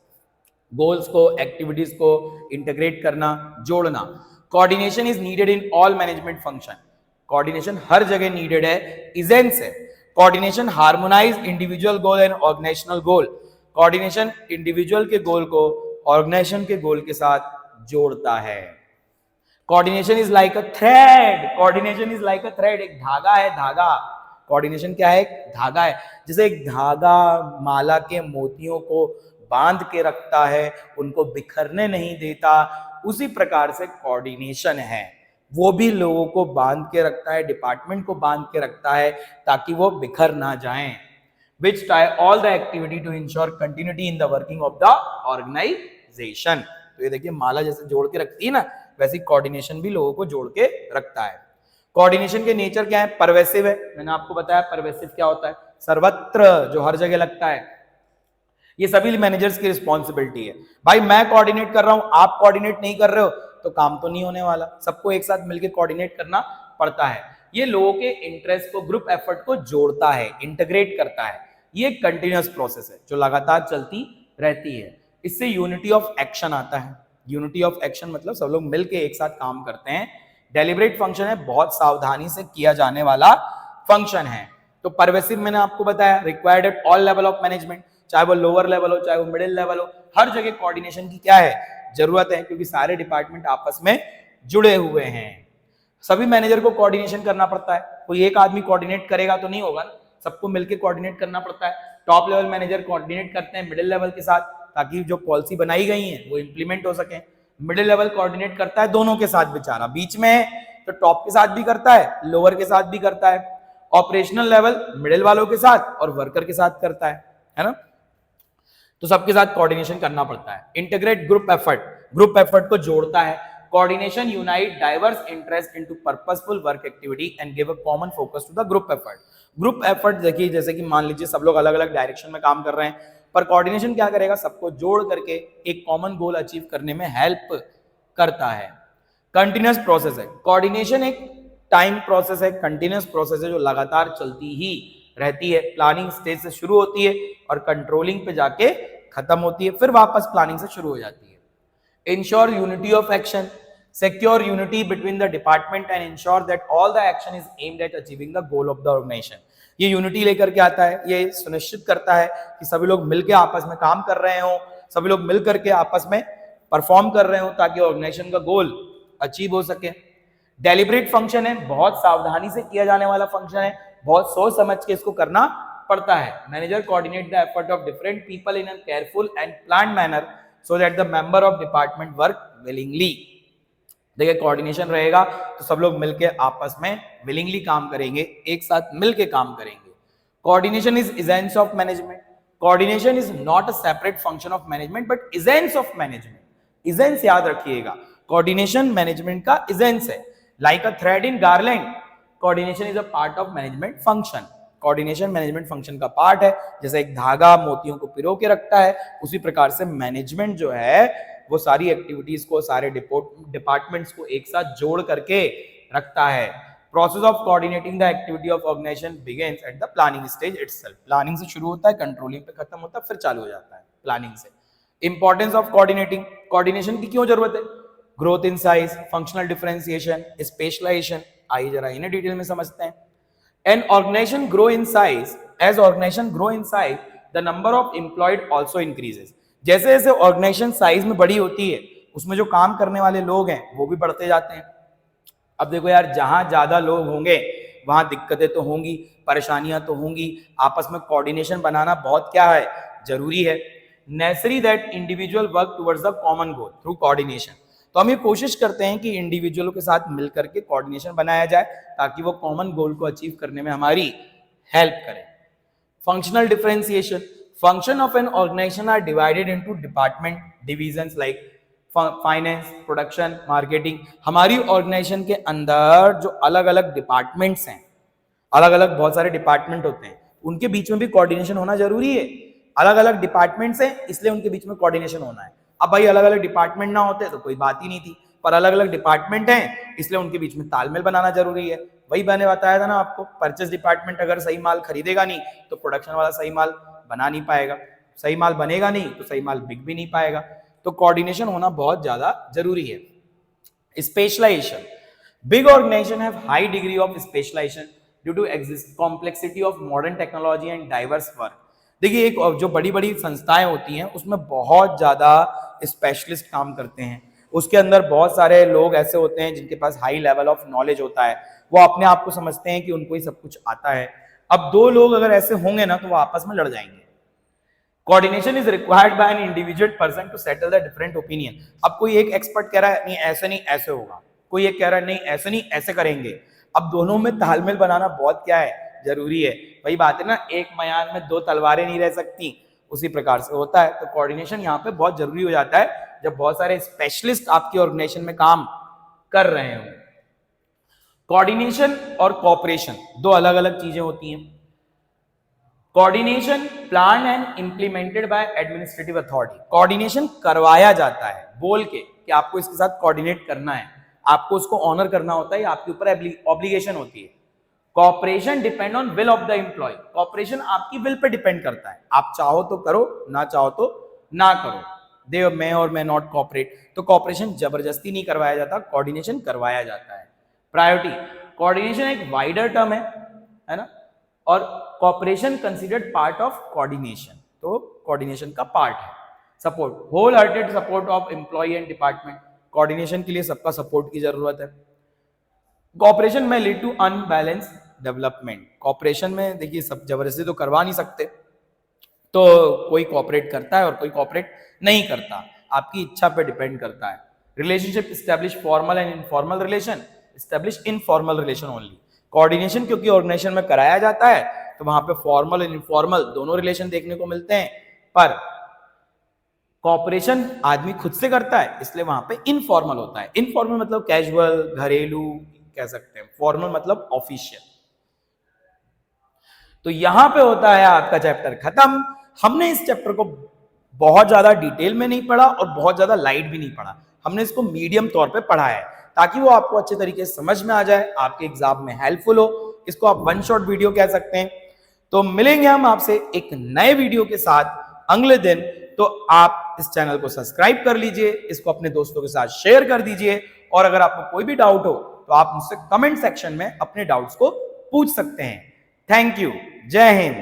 goals को, एक्टिविटीज को इंटीग्रेट करना, जोड़ना। Coordination is needed in all management function, coordination हर जगह नीडेड है, इजेंस है। Coordination harmonize individual goal and organizational goal, coordination individual के goal को ऑर्गेनाइजेशन के गोल के साथ जोड़ता है। Coordination is like a thread, coordination is like a thread, एक धागा है, धागा। कोऑर्डिनेशन क्या है? एक धागा है। जैसे एक धागा माला के मोतियों को बांध के रखता है, उनको बिखरने नहीं देता, उसी प्रकार से कोऑर्डिनेशन है, वो भी लोगों को बांध के रखता है, डिपार्टमेंट को बांध के रखता है ताकि वो बिखर ना जाएं। Which tie all the activity to ensure continuity in the working of the organization। तो ये देखिए माला जैसे जोड़ के रखती है ना, वैसी कोऑर्डिनेशन भी लोगों को जोड़ के रखता है। कोऑर्डिनेशन के नेचर क्या है? परवेसिव है, मैंने आपको बताया परवेसिव क्या होता है, सर्वत्र, जो हर जगह लगता है। ये सभी मैनेजर्स की रिस्पॉन्सिबिलिटी है। भाई मैं कोऑर्डिनेट कर रहा हूं, आप कोऑर्डिनेट नहीं कर रहे हो तो काम तो नहीं होने वाला, सबको एक साथ मिलकर कोऑर्डिनेट करना पड़ता है। ये लोगों के इंटरेस्ट को, ग्रुप एफर्ट को जोड़ता है, इंटीग्रेट करता है। ये कंटिन्यूअस प्रोसेस है जो लगातार चलती रहती है। इससे यूनिटी ऑफ एक्शन आता है। यूनिटी ऑफ एक्शन मतलब सब लोग मिलकर एक साथ काम करते हैं। डेलिब्रेट फंक्शन है, बहुत सावधानी से किया जाने वाला फंक्शन है। तो परवेसिव मैंने आपको बताया, required at all level of management, चाहे वो लोअर लेवल हो चाहे वो मिडिल लेवल हो, हर जगह कोऑर्डिनेशन की क्या है? जरूरत है, क्योंकि सारे डिपार्टमेंट आपस में जुड़े हुए हैं। सभी मैनेजर को कोऑर्डिनेशन करना पड़ता है, कोई एक आदमी कोऑर्डिनेट करेगा तो नहीं होगा, सबको मिलकर कोऑर्डिनेट करना पड़ता है। टॉप लेवल मैनेजर कोऑर्डिनेट करते हैं मिडिल लेवल के साथ, ताकि जो पॉलिसी बनाई गई है वो इंप्लीमेंट हो सके। मिडिल लेवल कोऑर्डिनेट करता है दोनों के साथ, बेचारा बीच में है तो टॉप के साथ भी करता है, लोअर के साथ भी करता है। ऑपरेशनल लेवल मिडिल वालों के साथ और वर्कर के साथ करता है ना, तो सबके साथ कोऑर्डिनेशन करना पड़ता है। इंटीग्रेट ग्रुप एफर्ट को जोड़ता है। Coordination unite diverse interest into purposeful work activity and give a common focus to the group effort. Group effort देखिए, जैसे कि मान लीजिए सब लोग अलग अलग डायरेक्शन में काम कर रहे हैं, पर कोऑर्डिनेशन क्या करेगा? सबको जोड़ करके एक कॉमन गोल अचीव करने में हेल्प करता है। कंटिन्यूअस प्रोसेस है, कोऑर्डिनेशन एक टाइम प्रोसेस है, कंटिन्यूअस प्रोसेस है जो लगातार चलती ही रहती है। प्लानिंग स्टेज से शुरू होती है और कंट्रोलिंग पे जाके खत्म होती है, फिर वापस प्लानिंग से शुरू हो जाती है। Ensure unity of action, secure unity between the department and ensure that all the action is aimed at achieving the goal of the organization। ये यूनिटी लेकर के आता है, ये सुनिश्चित करता है कि सभी लोग मिलकर आपस में काम कर रहे हो, सभी लोग मिलकर के आपस में परफॉर्म कर रहे हो ताकि ऑर्गेनाइजेशन का गोल अचीव हो सके। डेलिब्रेट फंक्शन है, बहुत सावधानी से किया जाने वाला फंक्शन है, बहुत सोच समझ के इसको करना पड़ता है। Manager coordinate the effort of different people in a careful and planned manner so that the member of department work willingly. देखिए कोऑर्डिनेशन रहेगा तो सब लोग मिलकर आपस में विलिंगली काम करेंगे, एक साथ मिलकर काम करेंगे। Coordination is essence of management. Coordination is not a separate function of management but essence of management. Essence याद रखिएगा, कोऑर्डिनेशन मैनेजमेंट का एसेंस है। Like a thread in garland, coordination is a part of management function. Coordination management function का part है, जैसे एक धागा मोतियों को पिरो के रखता है, उसी प्रकार से मैनेजमेंट जो है वो सारी एक्टिविटीज को, सारे डिपार्टमेंट्स को एक साथ जोड़ करके रखता है। Process of coordinating the activity of organization begins at the planning stage itself. Planning से शुरू होता है, कंट्रोलिंग पे खत्म होता है, फिर चालू हो जाता है प्लानिंग से। इंपॉर्टेंस ऑफ कोऑर्डिनेटिंग, कोऑर्डिनेशन की क्यों जरूरत है? Growth in size, functional differentiation, specialization. आइए जरा इन्हें डिटेल में समझते हैं। An organization grow in size, as organization grow in size, the number of employed also increases। जैसे जैसे ऑर्गेनाइजेशन साइज में बड़ी होती है, उसमें जो काम करने वाले लोग हैं वो भी बढ़ते जाते हैं। अब देखो यार, जहां ज्यादा लोग होंगे वहां दिक्कतें तो होंगी, परेशानियां तो होंगी, आपस में कोऑर्डिनेशन बनाना बहुत क्या है? जरूरी है। Necessary that individual work towards the common goal through coordination. तो हम ये कोशिश करते हैं कि इंडिविजुअलों के साथ मिलकर के कोऑर्डिनेशन बनाया जाए ताकि वो कॉमन गोल को अचीव करने में हमारी हेल्प करें। Functional differentiation, function of an organization are divided into department divisions like finance, production, marketing. हमारी ऑर्गेनाइजेशन के अंदर जो अलग अलग डिपार्टमेंट्स हैं, अलग अलग बहुत सारे डिपार्टमेंट होते हैं, उनके बीच में भी कोऑर्डिनेशन होना जरूरी है। अलग अलग डिपार्टमेंट्स हैं इसलिए उनके बीच में कोऑर्डिनेशन होना है। अब भाई अलग अलग डिपार्टमेंट ना होते तो कोई बात ही नहीं थी, पर अलग अलग डिपार्टमेंट हैं इसलिए उनके बीच में तालमेल बनाना जरूरी है। वही मैंने बताया था ना आपको, परचेस डिपार्टमेंट अगर सही माल खरीदेगा नहीं तो प्रोडक्शन वाला सही माल बना नहीं पाएगा, सही माल बनेगा नहीं तो सही माल बिक भी नहीं पाएगा। तो कोऑर्डिनेशन होना बहुत ज्यादा जरूरी है। Specialization, big organization have high degree of specialization due to exist complexity of modern technology and diverse work. देखिए एक जो बड़ी बड़ी संस्थाएं होती हैं उसमें बहुत ज्यादा स्पेशलिस्ट काम करते हैं, उसके अंदर बहुत सारे लोग ऐसे होते हैं जिनके पास हाई लेवल ऑफ नॉलेज होता है, वो अपने आप को समझते हैं कि उनको ही सब कुछ आता है। अब दो लोग अगर ऐसे होंगे ना तो वो आपस में लड़ जाएंगे। Coordination is required by an individual person to settle the different opinion. अब कोई एक एक्सपर्ट कह रहा है नहीं ऐसे नहीं ऐसे होगा, कोई एक कह रहा है नहीं ऐसे नहीं ऐसे करेंगे। अब दोनों में तालमेल बनाना बहुत क्या है, जरूरी है। वही बात है ना, एक मयान में दो तलवारें नहीं रह सकती, उसी प्रकार से होता है। तो कोऑर्डिनेशन यहाँ पे बहुत जरूरी हो जाता है जब बहुत सारे स्पेशलिस्ट आपकी ऑर्गेनाइजेशन में काम कर रहे हो। कोऑर्डिनेशन और कोऑपरेशन दो अलग अलग चीजें होती हैं। Coordination plan and implemented bye administrative authority. Coordination करवाया जाता है बोल के कि आपको इसके साथ कोऑर्डिनेट करना है, आपको उसको ऑनर करना होता है, आपके ऊपर ऑब्लिगेशन होती है। Cooperation depend on will of the employ. Cooperation आपकी विल पे डिपेंड करता है, आप चाहो तो करो, ना चाहो तो ना करो। They may or may not cooperate. तो कॉपरेशन जबरदस्ती नहीं करवाया जाता, कोऑर्डिनेशन करवाया जाता है। प्रायोरिटी, कोऑर्डिनेशन एक वाइडर टर्म है ना, और cooperation considered part of coordination, तो कोऑर्डिनेशन का पार्ट है। Support, whole hearted support of employ and department. Coordination के लिए सबका सपोर्ट की जरूरत है। कॉपरेशन में lead to unbalance development. Cooperation में देखिए सब जबरदस्ती तो करवा नहीं सकते, तो कोई कॉपरेट करता है और कोई कॉपरेट नहीं करता, आपकी इच्छा पे डिपेंड करता है। Relationship, establish formal and informal relation, establish informal relation only. Coordination क्योंकि ऑर्गेनाइजेशन में कराया जाता है तो वहां पे फॉर्मल एंड इनफॉर्मल दोनों रिलेशन देखने को मिलते हैं, पर कॉपरेशन आदमी खुद से करता है इसलिए वहां पे इनफॉर्मल होता है। इनफॉर्मल मतलब कैजुअल, घरेलू कह सकते हैं, फॉर्मल मतलब ऑफिशियल। तो यहां पे होता है आपका चैप्टर खत्म। हमने इस चैप्टर को बहुत ज्यादा डिटेल में नहीं पढ़ा और बहुत ज्यादा लाइट भी नहीं पढ़ा, हमने इसको मीडियम तौर पे पढ़ा है ताकि वो आपको अच्छे तरीके से समझ में आ जाए, आपके एग्जाम में हेल्पफुल हो। इसको आप वन शॉट वीडियो कह सकते हैं। तो मिलेंगे हम आपसे एक नए वीडियो के साथ अगले दिन। तो आप इस चैनल को सब्सक्राइब कर लीजिए, इसको अपने दोस्तों के साथ शेयर कर दीजिए, और अगर आपको कोई भी डाउट हो तो आप मुझसे कमेंट सेक्शन में अपने डाउट्स को पूछ सकते हैं। थैंक यू, जय हिंद।